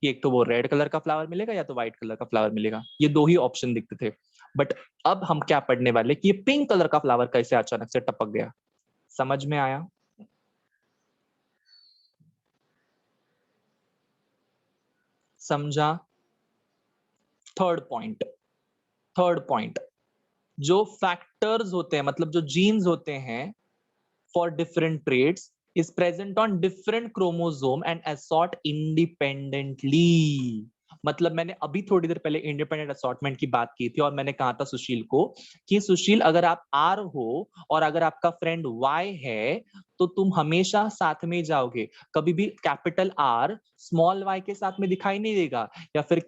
कि एक तो वो रेड कलर का फ्लावर मिलेगा या तो व्हाइट कलर का फ्लावर मिलेगा, ये 2 ही ऑप्शन दिखते थे। बट अब हम क्या पढ़ने वाले कि ये पिंक कलर का फ्लावर कैसे अचानक से टपक गया। समझ में आया? समझा? थर्ड पॉइंट, जो फैक्टर्स होते हैं, मतलब जो जीन्स होते हैं for different traits is present on different chromosome and assort independently. मतलब मैंने अभी थोड़ी देर पहले इंडिपेंडेंट असॉर्टमेंट की बात की थी और मैंने कहा था सुशील को कि सुशील अगर आप आर हो और अगर आपका फ्रेंड वाई है तो तुम हमेशा साथ में जाओगे। कभी भी कैपिटल आर स्मॉल वाई के साथ में दिखाई नहीं देगा, या फिर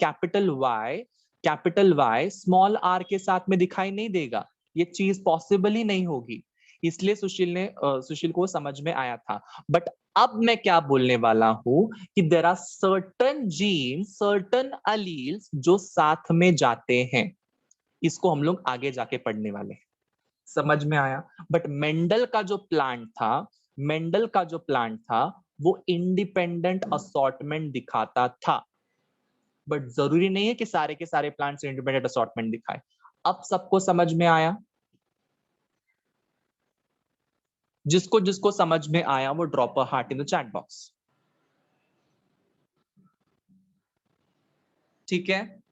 कैपिटल वाई स्मॉल आर के साथ में दिखाई नहीं देगा। ये चीज पॉसिबल ही नहीं होगी। इसलिए सुशील को समझ में आया था। बट अब मैं क्या बोलने वाला हूं कि there are certain genes, certain alleles जो साथ में जाते हैं। इसको हम लोग आगे जाके पढ़ने वाले हैं। समझ में आया? बट मेंडल का जो प्लांट था वो इंडिपेंडेंट असॉर्टमेंट दिखाता था। बट जरूरी नहीं है कि सारे के सारे प्लांट्स इंडिपेंडेंट असॉर्टमेंट दिखाए। अब सबको समझ में आया? जिसको जिसको समझ में आया वो drop a heart in the chat box. ठीक है,